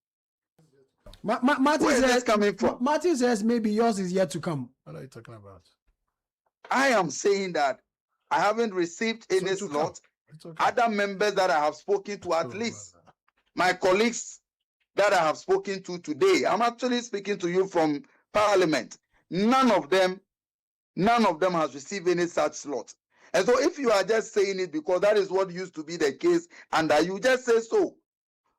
Martin says coming from? Martin says maybe yours is yet to come. What are you talking about? I am saying that I haven't received any slot. Okay. Other members that I have spoken to, at least my colleagues that I have spoken to today, I'm actually speaking to you from Parliament. None of them has received any such slot. And so if you are just saying it because that is what used to be the case, and that you just say so.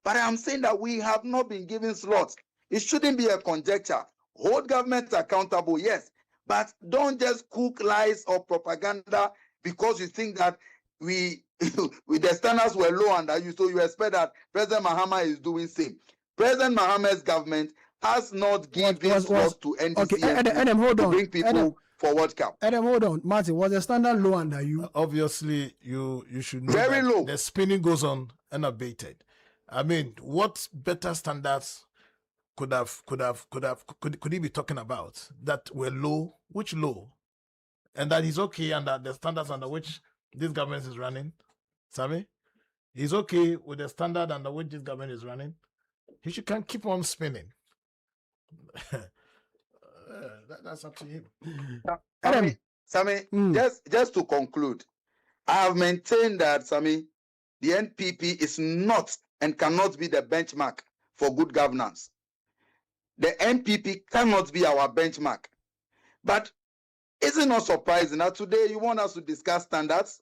But I'm saying that we have not been given slots. It shouldn't be a conjecture. Hold government accountable, yes. But don't just cook lies or propaganda because you think that with the standards were low under you, so you expect that President Mahama is doing same. President Mahama's government has not given slots to NDC hold on. to bring people for World Cup. Adam, hold on. Martin, was the standard low under you? Obviously, you should know very low. The spinning goes on unabated. I mean, what better standards could he be talking about that were low? Which low? And that is okay under the standards under which this government is running. Sammy, he's okay with the standard under which this government is running. He can keep on spinning. That's up to him. Sammy, just to conclude, I have maintained that, Sammy, the NPP is not and cannot be the benchmark for good governance. The NPP cannot be our benchmark. But is it not surprising that today you want us to discuss standards?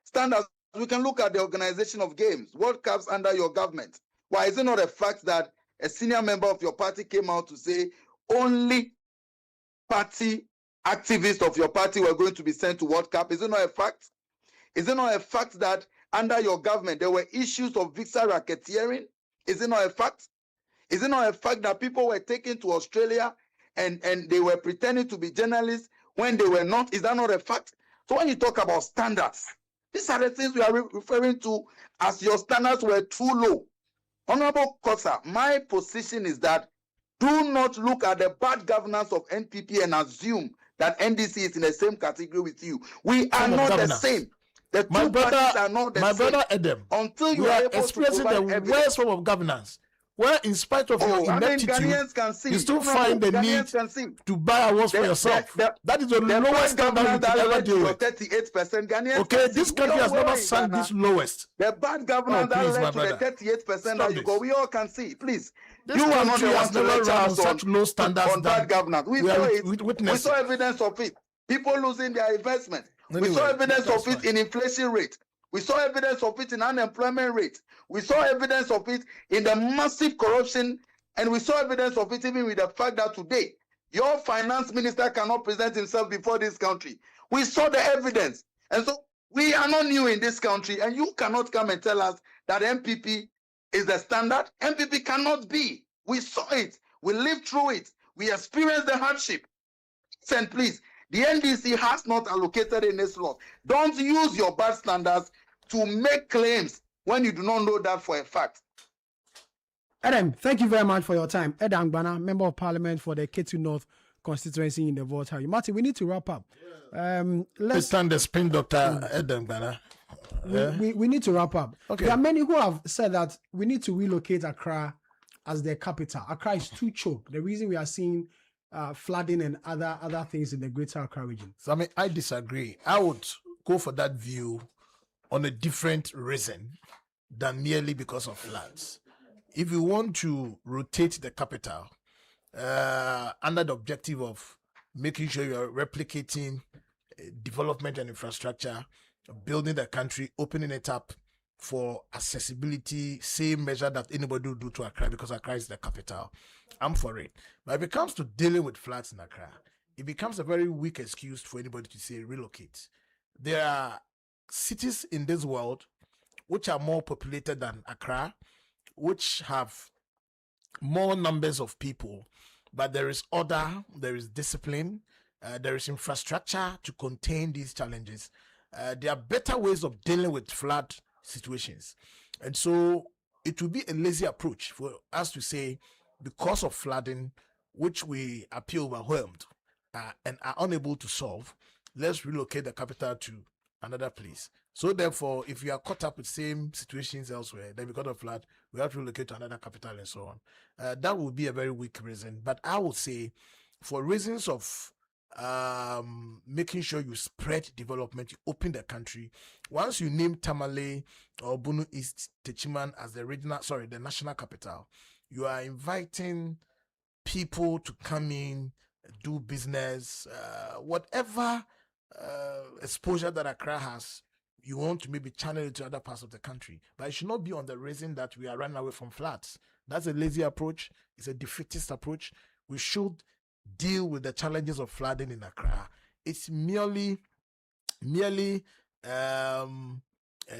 Standards, we can look at the organization of games, World Cups under your government. Why is it not a fact that a senior member of your party came out to say only party activists of your party were going to be sent to World Cup? Is it not a fact? Is it not a fact that under your government there were issues of visa racketeering? Is it not a fact? Is it not a fact that people were taken to Australia and they were pretending to be journalists when they were not? Is that not a fact? So when you talk about standards, these are the things we are referring to as your standards were too low. Honorable Kosa, my position is that do not look at the bad governance of NPP and assume that NDC is in the same category with you. We are not the same. The two parties are not the same. My brother Adam, until you are able expressing to the worst form of governance, where in spite of your ineptitude, you still find the need to buy awards for yourself. That is the lowest standard you can ever deal with. 38% Ghanaians. Okay, this country has never sunk this lowest. The bad governance that led to the 38% that you go, we all can see. Please. This you are not the has never run such low standards on bad governance. We saw it. We saw evidence of it. People losing their investment. Anyway, we saw evidence of it in inflation rate. We saw evidence of it in unemployment rate. We saw evidence of it in the massive corruption, and we saw evidence of it even with the fact that today your finance minister cannot present himself before this country. We saw the evidence. And so we are not new in this country, and you cannot come and tell us that MPP is the standard. MPP cannot be. We saw it. We lived through it. We experienced the hardship. And please, the NDC has not allocated any slot. Don't use your bad standards to make claims when you do not know that for a fact. Adam, thank you very much for your time. Adam Bana, Member of Parliament for the Ketu North constituency in the Volta. Martin, we need to wrap up. Let's stand the spin, Dr. Adam Bana. We need to wrap up. Okay. There are many who have said that we need to relocate Accra as their capital. Accra is too choked. The reason we are seeing flooding and other things in the greater Accra region. So, I disagree. I would go for that view on a different reason than merely because of floods. If you want to rotate the capital under the objective of making sure you are replicating development and infrastructure, building the country, opening it up for accessibility, same measure that anybody will do to Accra, because Accra is the capital. I'm for it. But if it comes to dealing with floods in Accra, it becomes a very weak excuse for anybody to say relocate. There are cities in this world which are more populated than Accra, which have more numbers of people, but there is order, there is discipline, there is infrastructure to contain these challenges. There are better ways of dealing with flood situations. And so it would be a lazy approach for us to say, because of flooding, which we appear overwhelmed and are unable to solve, let's relocate the capital to another place. So therefore, if you are caught up with same situations elsewhere, then because of flood, we have to relocate to another capital and so on. That would be a very weak reason. But I would say, for reasons of making sure you spread development, you open the country. Once you name Tamale or Bono East Techiman as the national capital, you are inviting people to come in, do business, whatever exposure that Accra has, you want to maybe channel it to other parts of the country. But it should not be on the reason that we are running away from floods. That's a lazy approach. It's a defeatist approach. We should deal with the challenges of flooding in Accra. It's merely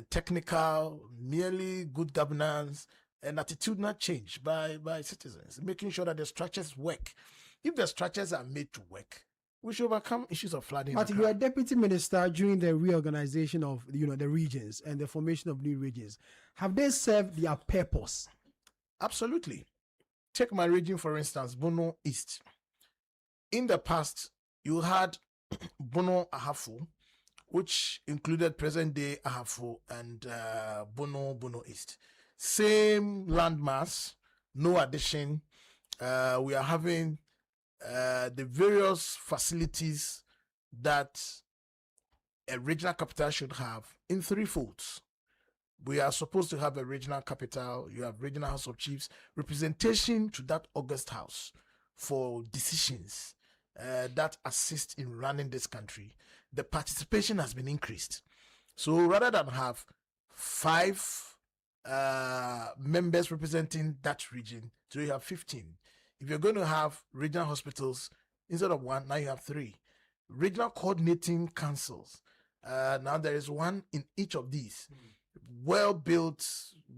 technical, merely good governance and attitudinal change by citizens, making sure that the structures work. If the structures are made to work, we should overcome issues of flooding. But you are deputy minister during the reorganization of the regions and the formation of new regions. Have they served their purpose? Absolutely. Take my region, for instance, Bono East. In the past, you had Bono Ahafo, which included present-day Ahafo and Bono East. Same landmass, no addition. We are having the various facilities that a regional capital should have in three folds. We are supposed to have a regional capital. You have regional House of Chiefs, representation to that August House for decisions that assist in running this country. The participation has been increased. So rather than have 5 members representing that region, so you have 15. If you're going to have regional hospitals, instead of 1, now you have 3. Regional coordinating councils. Now there is 1 in each of these. Well-built,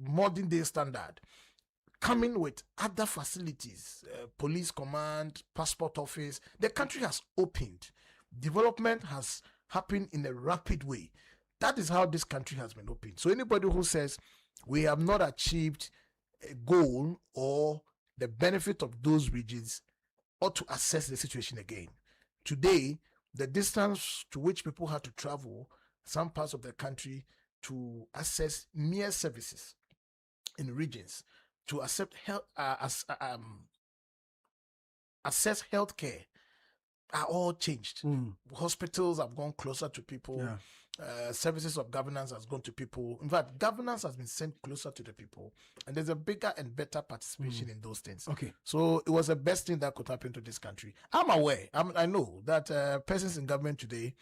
modern-day standard. Coming with other facilities, police command, passport office. The country has opened. Development has happened in a rapid way. That is how this country has been opened. So anybody who says we have not achieved a goal or the benefit of those regions ought to assess the situation again. Today, the distance to which people had to travel some parts of the country to access mere services in regions, to accept assess healthcare, are all changed. Hospitals have gone closer to people. Services of governance has gone to people. In fact, governance has been sent closer to the people, and there's a bigger and better participation in those things. Okay. So it was the best thing that could happen to this country. I'm aware. I know that persons in government today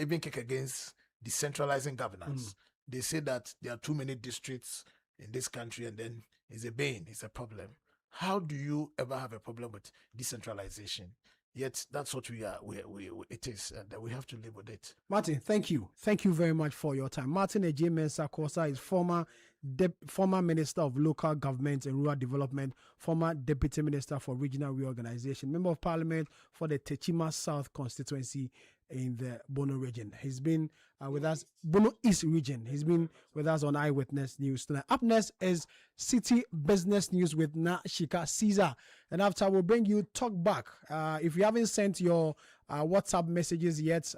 even kick against decentralizing governance. They say that there are too many districts in this country, and then it's a bane, it's a problem. How do you ever have a problem with decentralization? Yet that's what it is, and we have to live with it. Martin, thank you. Thank you very much for your time. Martin Agyemensah Kosa is former Minister of Local Government and Rural Development, former Deputy Minister for Regional Reorganization, Member of Parliament for the Techima South constituency in the Bono region. He's been with us, Bono East region. He's been with us on Eyewitness News tonight. Up next is City Business News with Nashika Caesar. And after, we'll bring you Talk Back. If you haven't sent your WhatsApp messages yet,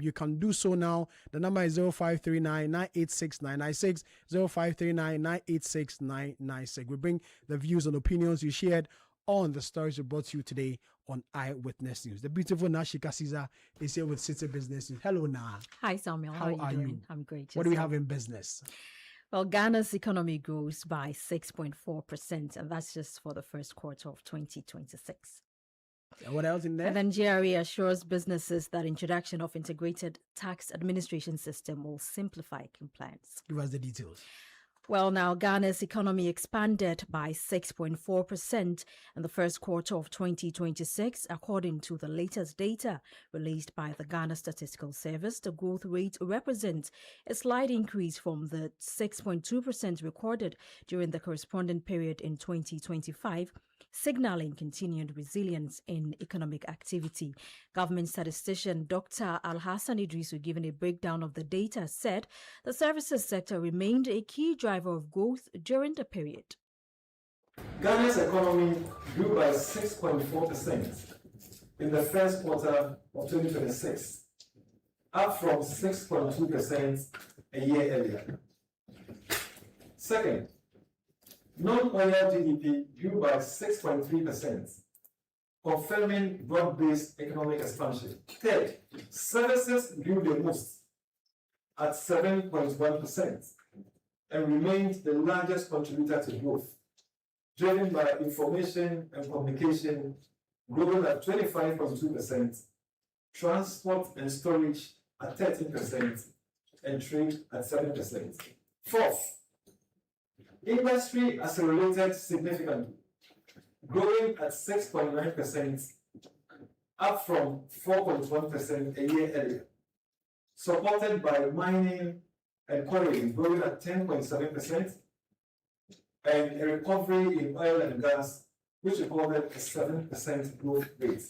you can do so now. The number is 0539 986 996, 0539 986 996. We bring the views and opinions you shared on the stories we brought to you today on Eyewitness News. The beautiful Nashika Caesar is here with City Business News. Hello, Na. Hi, Samuel. How are you doing? I'm great. What do we have in business? Well, Ghana's economy grows by 6.4%, and that's just for the first quarter of 2026. And what else in there? And then GRA assures businesses that introduction of integrated tax administration system will simplify compliance. Give us the details. Well, now Ghana's economy expanded by 6.4% in the first quarter of 2026, according to the latest data released by the Ghana Statistical Service. The growth rate represents a slight increase from the 6.2% recorded during the corresponding period in 2025, signaling continued resilience in economic activity. Government statistician Dr. Attah-Mensah, giving a breakdown of the data, said the services sector remained a key driver of growth during the period. Ghana's economy grew by 6.4% in the first quarter of 2026, up from 6.2% a year earlier. Second, non-oil GDP grew by 6.3%, confirming broad-based economic expansion. Third, services grew the most at 7.1% and remained the largest contributor to growth, driven by information and communication growing at 25.2%, transport and storage at 13%, and trade at 7%. Fourth, industry accelerated significantly, growing at 6.9%, up from 4.1% a year earlier, supported by mining and quarrying growing at 10.7%, and a recovery in oil and gas, which recorded a 7% growth rate.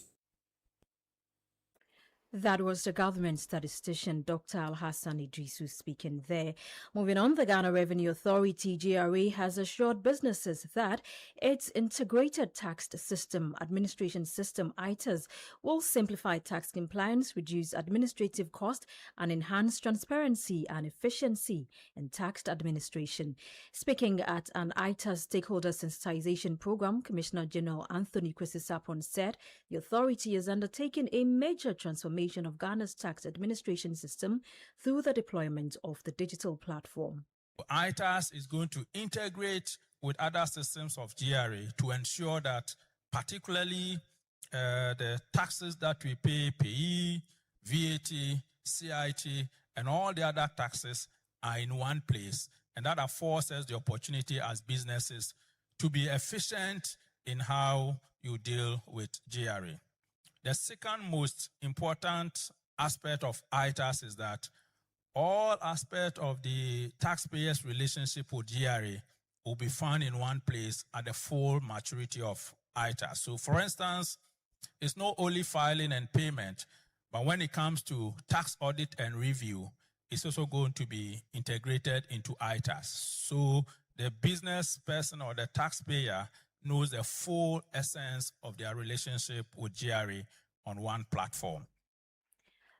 That was the government statistician Dr. Attah-Mensah speaking there. Moving on, the Ghana Revenue Authority, GRA, has assured businesses that its integrated tax system, administration system, ITAS, will simplify tax compliance, reduce administrative cost, and enhance transparency and efficiency in tax administration. Speaking at an ITAS stakeholder sensitization program, Commissioner General Anthony Kwesi Sarpong said the authority is undertaking a major transformation of Ghana's tax administration system through the deployment of the digital platform. ITAS is going to integrate with other systems of GRA to ensure that particularly the taxes that we pay, PE, VAT, CIT, and all the other taxes are in one place. And that affords us the opportunity as businesses to be efficient in how you deal with GRA. The second most important aspect of ITAS is that all aspects of the taxpayer's relationship with GRA will be found in one place at the full maturity of ITAS. So, for instance, it's not only filing and payment, but when it comes to tax audit and review, it's also going to be integrated into ITAS. So the business person or the taxpayer knows the full essence of their relationship with GRA on one platform.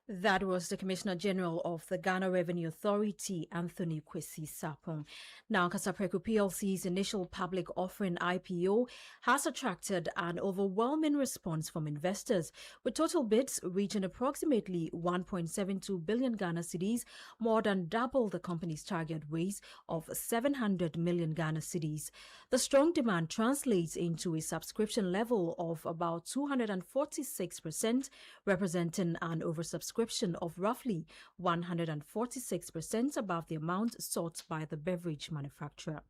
That was the Commissioner General of the Ghana Revenue Authority, Anthony Kwesi Sarpong. Now, Kasapreko PLC's initial public offering IPO has attracted an overwhelming response from investors, with total bids reaching approximately 1.72 billion Ghana cedis, more than double the company's target raise of 700 million Ghana cedis. The strong demand translates into a subscription level of about 246%, representing an oversubscription of roughly 146% above the amount sought by the beverage manufacturer.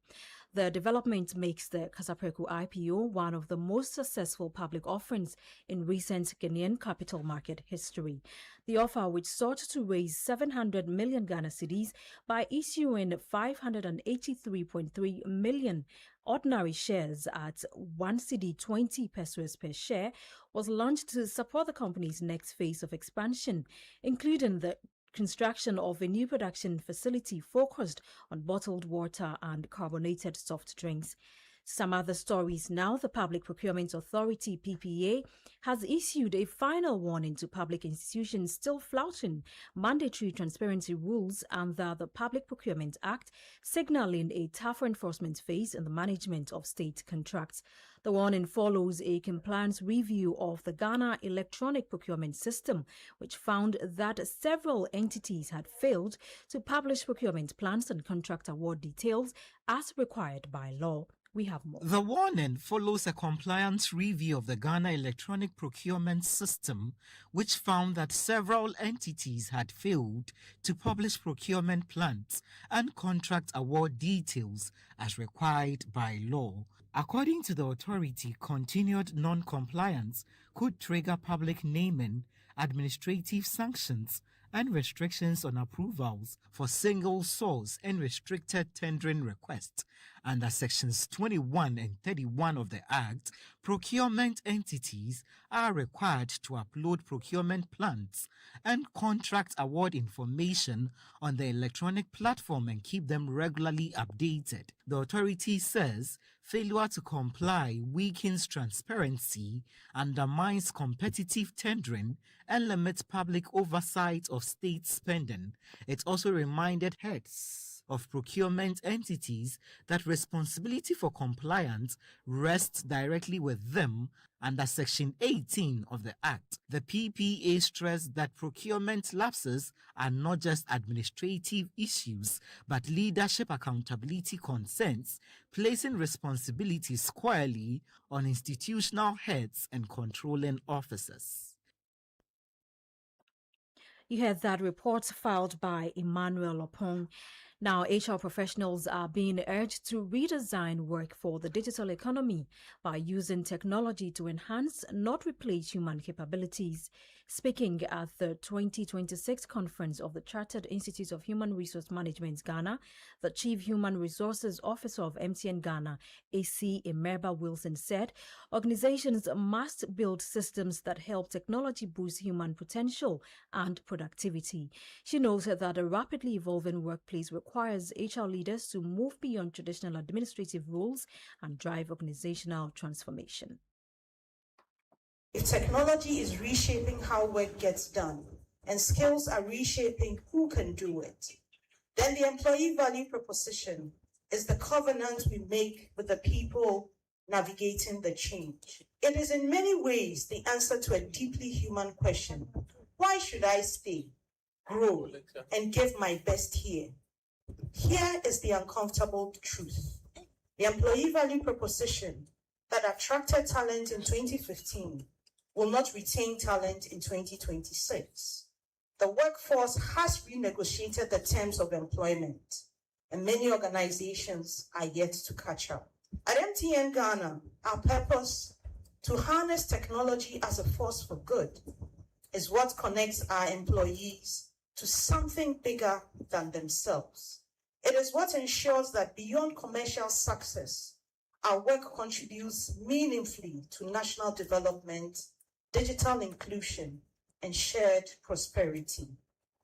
The development makes the Kasapreko IPO one of the most successful public offerings in recent Ghanaian capital market history. The offer, which sought to raise 700 million Ghana cedis by issuing 583.3 million ordinary shares at 1 cedi 20 pesos per share, was launched to support the company's next phase of expansion, including the construction of a new production facility focused on bottled water and carbonated soft drinks. Some other stories now. The Public Procurement Authority, PPA, has issued a final warning to public institutions still flouting mandatory transparency rules under the Public Procurement Act, signaling a tougher enforcement phase in the management of state contracts. The warning follows a compliance review of the Ghana electronic procurement system, which found that several entities had failed to publish procurement plans and contract award details as required by law. We have more. The warning follows a compliance review of the Ghana electronic procurement system, which found that several entities had failed to publish procurement plans and contract award details as required by law. According to the authority, continued non-compliance could trigger public naming, administrative sanctions, and restrictions on approvals for single source and restricted tendering requests. Under Sections 21 and 31 of the Act, procurement entities are required to upload procurement plans and contract award information on the electronic platform and keep them regularly updated. The authority says failure to comply weakens transparency, undermines competitive tendering, and limits public oversight of state spending. It also reminded heads of procurement entities that responsibility for compliance rests directly with them under Section 18 of the Act. The PPA stressed that procurement lapses are not just administrative issues, but leadership accountability concerns, placing responsibility squarely on institutional heads and controlling officers. You heard that report filed by Emmanuel Opong. Now, HR professionals are being urged to redesign work for the digital economy by using technology to enhance, not replace human capabilities. Speaking at the 2026 conference of the Chartered Institute of Human Resource Management Ghana, the Chief Human Resources Officer of MTN Ghana, AC Emerba Wilson, said organizations must build systems that help technology boost human potential and productivity. She noted that a rapidly evolving workplace requires HR leaders to move beyond traditional administrative roles and drive organizational transformation. If technology is reshaping how work gets done and skills are reshaping who can do it, then the employee value proposition is the covenant we make with the people navigating the change. It is in many ways the answer to a deeply human question: why should I stay, grow, and give my best here? Here is the uncomfortable truth. The employee value proposition that attracted talent in 2015 will not retain talent in 2026. The workforce has renegotiated the terms of employment, and many organizations are yet to catch up. At MTN Ghana, our purpose, to harness technology as a force for good, is what connects our employees to something bigger than themselves. It is what ensures that beyond commercial success, our work contributes meaningfully to national development, digital inclusion, and shared prosperity.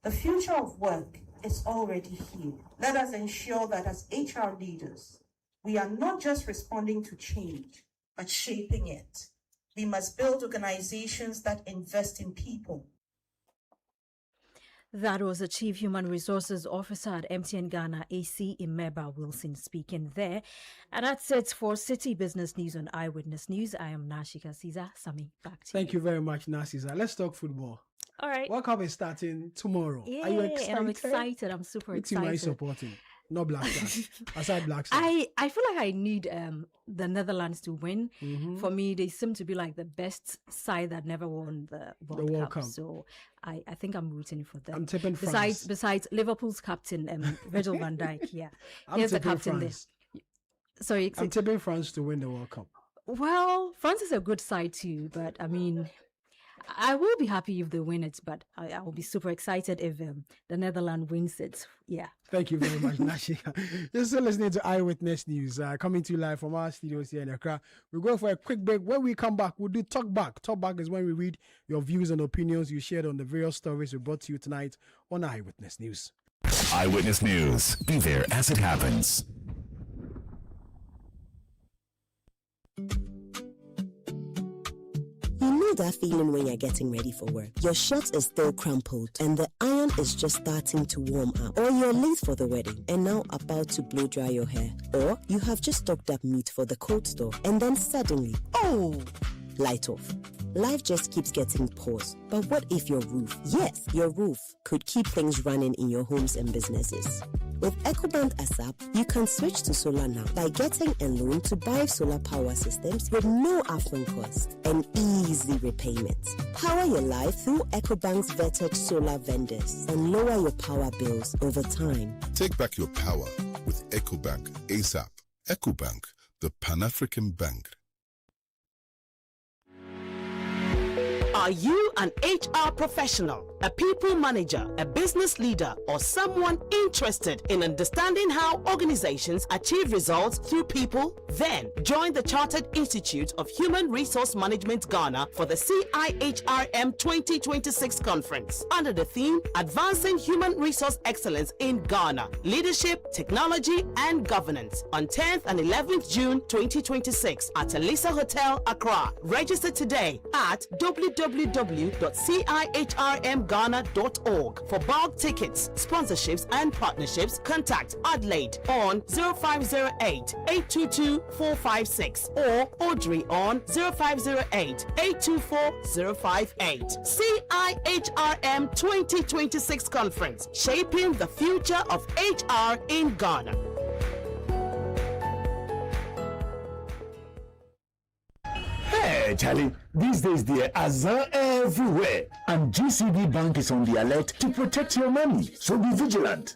The future of work is already here. Let us ensure that as HR leaders, we are not just responding to change, but shaping it. We must build organizations that invest in people. That was the Chief Human Resources Officer at MTN Ghana, AC Emerba Wilson, speaking there. And that's it for City Business News on Eyewitness News. I am Nashika Caesar. Sami, back to you. Thank you very much, Nasiza. Let's talk football. All right. World Cup is starting tomorrow. Yeah, Are you excited? and I'm excited. I'm super Which team excited. are you supporting? No Black Stars. Aside Black Stars. I feel like I need the Netherlands to win. For me, they seem to be like the best side that never won the World Cup. So I think I'm rooting for them. I'm tipping France. Besides Liverpool's captain, Virgil van Dijk. Yeah, I'm he's the tipping captain France. there. Sorry, I'm tipping France to win the World Cup. well, France is a good side too, but I mean, I will be happy if they win it, but I will be super excited if the Netherlands wins it. Yeah. Thank you very much, Nashika. You're still listening to Eyewitness News, coming to you live from our studios here in Accra. We'll go for a quick break. When we come back, we'll do Talk Back. Talk Back is when we read your views and opinions you shared on the various stories we brought to you tonight on Eyewitness News. Eyewitness News. Be there as it happens. You know that feeling when you're getting ready for work. Your shirt is still crumpled and the iron is just starting to warm up. Or you're late for the wedding and now about to blow dry your hair. Or you have just stocked up meat for the cold store and then suddenly, oh, light off. Life just keeps getting paused. But what if your roof, yes, your roof, could keep things running in your homes and businesses? With EcoBank ASAP, you can switch to solar now by getting a loan to buy solar power systems with no upfront cost and easy repayments. Power your life through EcoBank's vetted solar vendors and lower your power bills over time. Take back your power with EcoBank ASAP. EcoBank, the Pan-African Bank. Are you an HR professional, a people manager, a business leader, or someone interested in understanding how organizations achieve results through people? Then join the Chartered Institute of Human Resource Management Ghana for the CIHRM 2026 conference under the theme Advancing Human Resource Excellence in Ghana, Leadership, Technology, and Governance on 10th and 11th June 2026 at Elisa Hotel, Accra. Register today at www.cihrmghana.org. For bulk tickets, sponsorships, and partnerships, contact Adelaide on 0508-822-456 or Audrey on 0508-824-058. CIHRM 2026 Conference, Shaping the Future of HR in Ghana. Hey, Charlie, these days there are Azan everywhere, and GCB Bank is on the alert to protect your money. So be vigilant.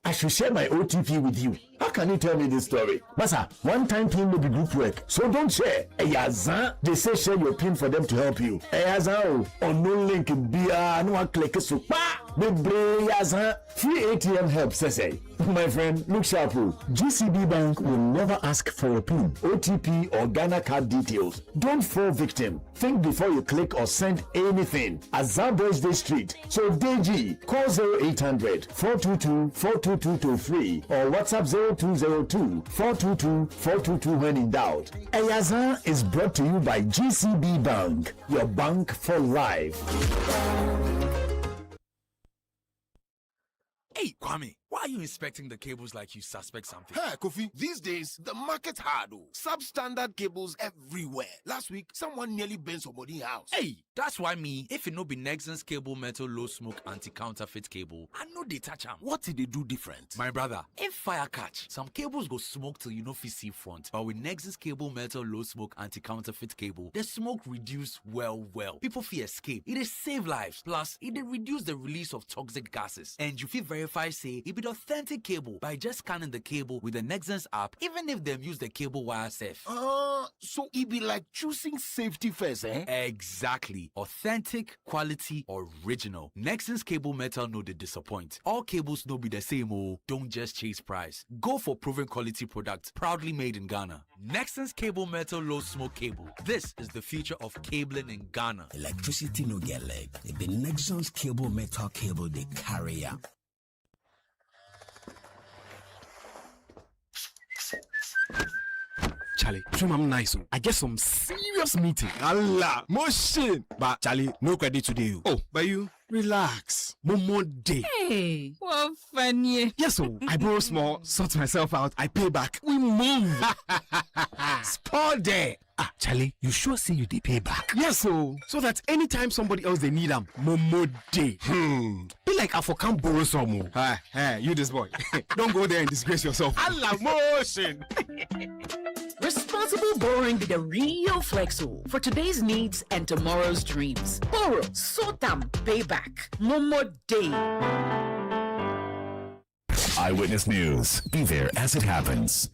I should share my OTP with you. How can you tell me this story? Masa, one-time PIN may be group work, so don't share. Azan, they say share your PIN for them to help you. Azan, on no link be no one click so Azan, free ATM help, say. My friend, look sharp. GCB Bank will never ask for a PIN, OTP, or Ghana card details. Don't fall victim. Think before you click or send anything. Azan Birthday Street. So DG, call 0800-422-42223 or WhatsApp 0202-422-422 when in doubt. Azan is brought to you by GCB Bank, your bank for life. Hey, Kwame, why are you inspecting the cables like you suspect something? Hey, Kofi, these days, the market's hard, oh. Substandard cables everywhere. Last week, someone nearly burned somebody's house. Hey, that's why me, if it no be Nexon's cable metal low smoke anti-counterfeit cable, I know they touch them. What did they do different? My brother, if fire catch, some cables go smoke till you no fit see front. But with Nexon's cable metal low smoke anti-counterfeit cable, the smoke reduce well. People fit escape. It is save lives. Plus, it dey reduce the release of toxic gases. And you fit verify say it be the authentic cable by just scanning the cable with the Nexons app, even if them use the cable wire safe. So it be like choosing safety first, eh? Exactly. Authentic, quality, original. Nexon's cable metal no dey disappoint. All cables no be the same, oh. Don't just chase price. Go for proven quality product, proudly made in Ghana. Nexon's cable metal low smoke cable. This is the future of cabling in Ghana. Electricity no get leg. It be Nexon's cable metal cable they carry up. Charlie, trim I'm nice. I get some serious meeting. Allah, motion. But Charlie, no credit today. Oh, but you relax. More day. Hey, what funny. Yes, so I borrow small, sort myself out, I pay back. We move. Spot there. Ah, Charlie, you sure say you dey pay back? Yes, so that anytime somebody else they need them, Momo day. Be like I for can't borrow some more. Hey, you this boy. Don't go there and disgrace yourself. Allah motion. Responsible borrowing be the real flexo for today's needs and tomorrow's dreams. Borrow, sort them, pay back. Momo day. Eyewitness News. Be there as it happens.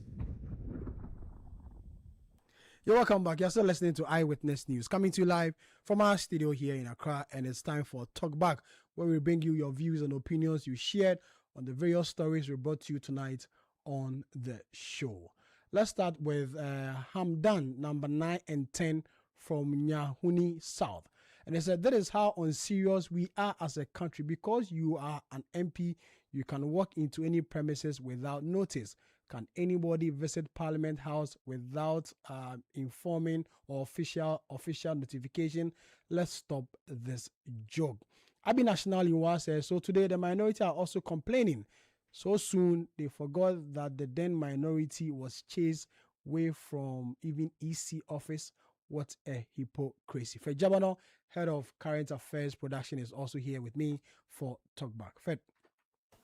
You're welcome back. You're still listening to Eyewitness News, coming to you live from our studio here in Accra, and it's time for Talk Back, where we bring you your views and opinions you shared on the various stories we brought to you tonight on the show. Let's start with Hamdan, number 9 and 10 from Nyahuni South. And they said, that is how unserious we are as a country. Because you are an MP, you can walk into any premises without notice. Can anybody visit Parliament House without informing or official notification? Let's stop this joke. Abi National Inwa says, so today the minority are also complaining. So soon they forgot that the then minority was chased away from even EC office. What a hypocrisy. Fed Jabano, head of current affairs production, is also here with me for Talkback. Fed.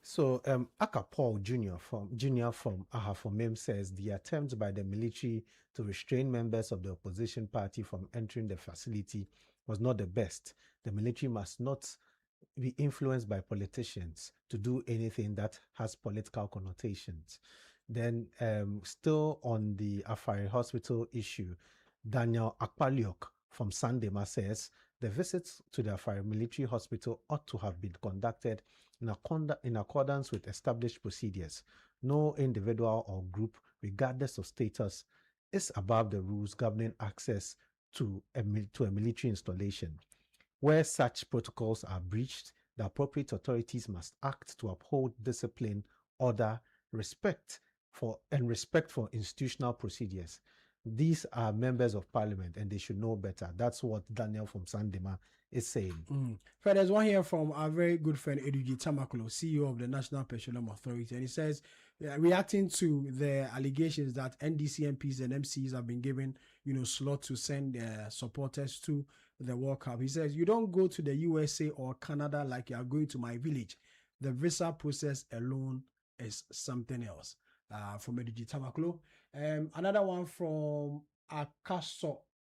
So, Aka Paul Jr. from Ahafomem says the attempt by the military to restrain members of the opposition party from entering the facility was not the best. The military must not be influenced by politicians to do anything that has political connotations. Then, still on the Afari Hospital issue, Daniel Akpaliok from Sandema says the visits to the Afari Military Hospital ought to have been conducted in accordance with established procedures. No individual or group, regardless of status, is above the rules governing access to a military installation. Where such protocols are breached, the appropriate authorities must act to uphold discipline, order, respect for institutional procedures. These are members of parliament and they should know better. That's what Daniel from Sandema is saying. There's one here from our very good friend Eduji Tamaklo, CEO of the National Petroleum Authority, and he says, reacting to the allegations that NDC MPs and MCs have been given, slot to send their supporters to the World Cup. He says, you don't go to the USA or Canada like you are going to my village. The visa process alone is something else. From Eduji Tamaklo. Another one from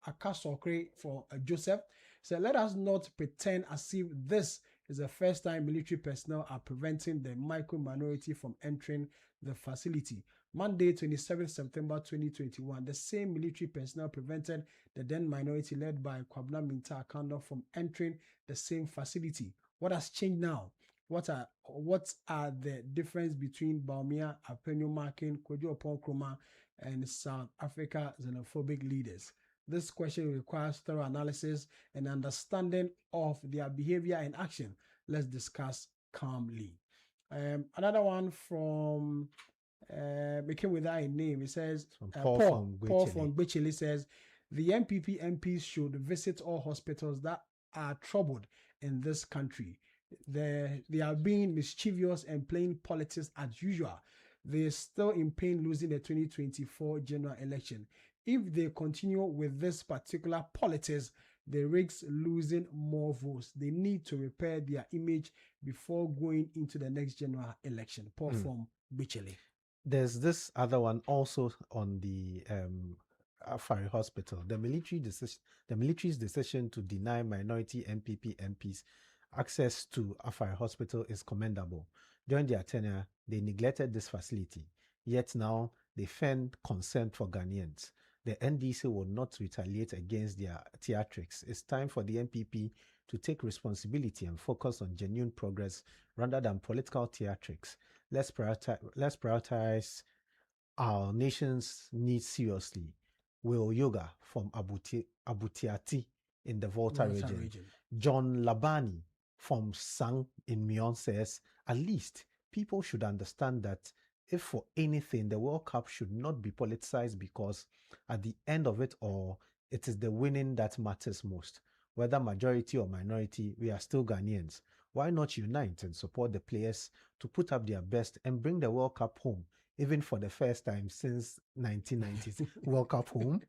Akasokre for Joseph. So let us not pretend as if this is the first time military personnel are preventing the micro minority from entering the facility. Monday, 27 September 2021, the same military personnel prevented the then minority led by Kwabena Minta Akando from entering the same facility. What has changed now? What are the difference between Baumia, Apenyo Markin, Kwejo Ponkroma, and South Africa xenophobic leaders? This question requires thorough analysis and understanding of their behavior and action. Let's discuss calmly. Another one from became without a name. It says Paul from Bichili says the MPP MPs should visit all hospitals that are troubled in this country. They are being mischievous and playing politics as usual. They are still in pain losing the 2024 general election. If they continue with this particular politics, they risk losing more votes. They need to repair their image before going into the next general election. Paul from Bichele. There's this other one also on the Afari Hospital. The military's decision to deny minority MPP MPs access to Afari Hospital is commendable. During their tenure, they neglected this facility. Yet now, they fend concern for Ghanaians. The NDC will not retaliate against their theatrics. It's time for the MPP to take responsibility and focus on genuine progress rather than political theatrics. Let's prioritize our nation's needs seriously. Will Yoga from Abutiati in the Volta region. John Labani from Sang in Myon says, at least people should understand that if for anything, the World Cup should not be politicized, because at the end of it all, it is the winning that matters most. Whether majority or minority, we are still Ghanaians. Why not unite and support the players to put up their best and bring the World Cup home, even for the first time since 1990s World Cup home?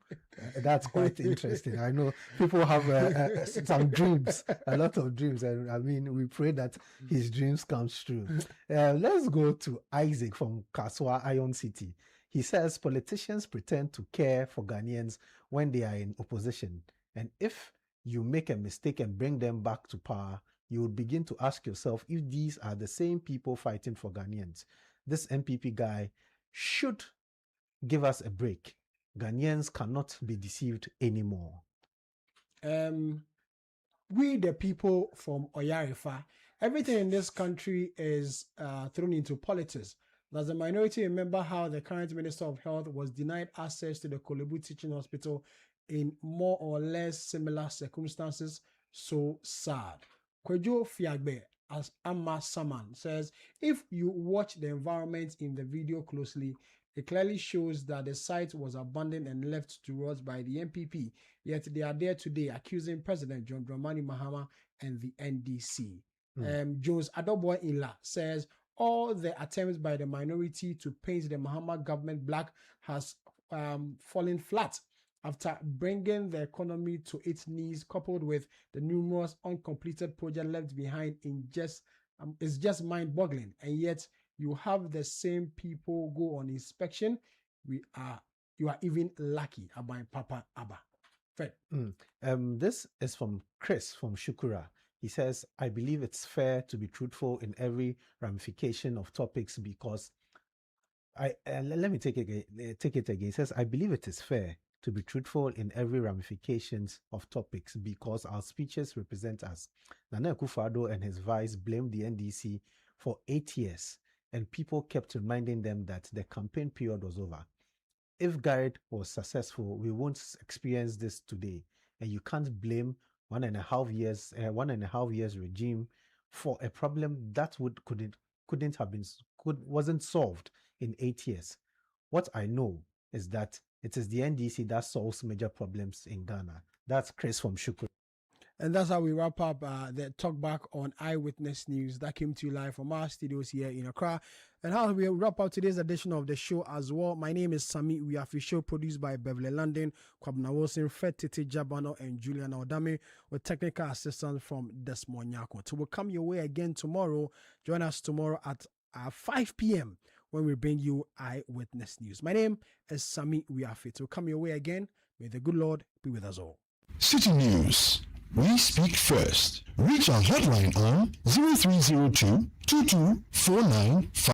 That's quite interesting. I know people have some dreams, a lot of dreams, and I mean, we pray that his dreams come true. Let's go to Isaac from Kaswa Iron City. He says politicians pretend to care for Ghanaians when they are in opposition, and if you make a mistake and bring them back to power, you would begin to ask yourself if these are the same people fighting for Ghanaians. This MPP guy should give us a break. Ghanaians cannot be deceived anymore. We, the people from Oyarifa, everything in this country is thrown into politics. Does the minority remember how the current Minister of Health was denied access to the Kolebu Teaching Hospital in more or less similar circumstances? So sad. Kwejo Fiagbe, as Amma Saman says, if you watch the environment in the video closely, it clearly shows that the site was abandoned and left to rot by the MPP, yet they are there today accusing President John Dramani Mahama and the NDC. Jones Adoboy Inla says, all the attempts by the minority to paint the Mahama government black has fallen flat after bringing the economy to its knees, coupled with the numerous uncompleted projects left behind in just It's just mind-boggling. And yet you have the same people go on inspection. You are even lucky about Papa Abba. Fred. This is from Chris from Shukura. He says, I believe it's fair to be truthful in every ramification of topics because let me take it again. He says, I believe it is fair to be truthful in every ramifications of topics because our speeches represent us. Nana Akufo-Addo and his vice blamed the NDC for 8 years, and people kept reminding them that the campaign period was over. If Garrett was successful, we won't experience this today, and you can't blame 1.5 years regime for a problem that wasn't solved in 8 years. What I know is that it is the NDC that solves major problems in Ghana. That's Chris from Shukura. And that's how we wrap up the talk back on Eyewitness News that came to you live from our studios here in Accra. And how we wrap up today's edition of the show as well. My name is Sami Uyafisho, produced by Beverly London, Kwabna Wilson, Fred Tete Jabano, and Julian Odame, with technical assistance from Desmond Nyako. So we'll come your way again tomorrow. Join us tomorrow at 5 p.m. when we bring you Eyewitness News. My name is Sami Uyafit. We'll come your way again. May the good Lord be with us all. City News. We speak first. Reach our hotline on 0302 2249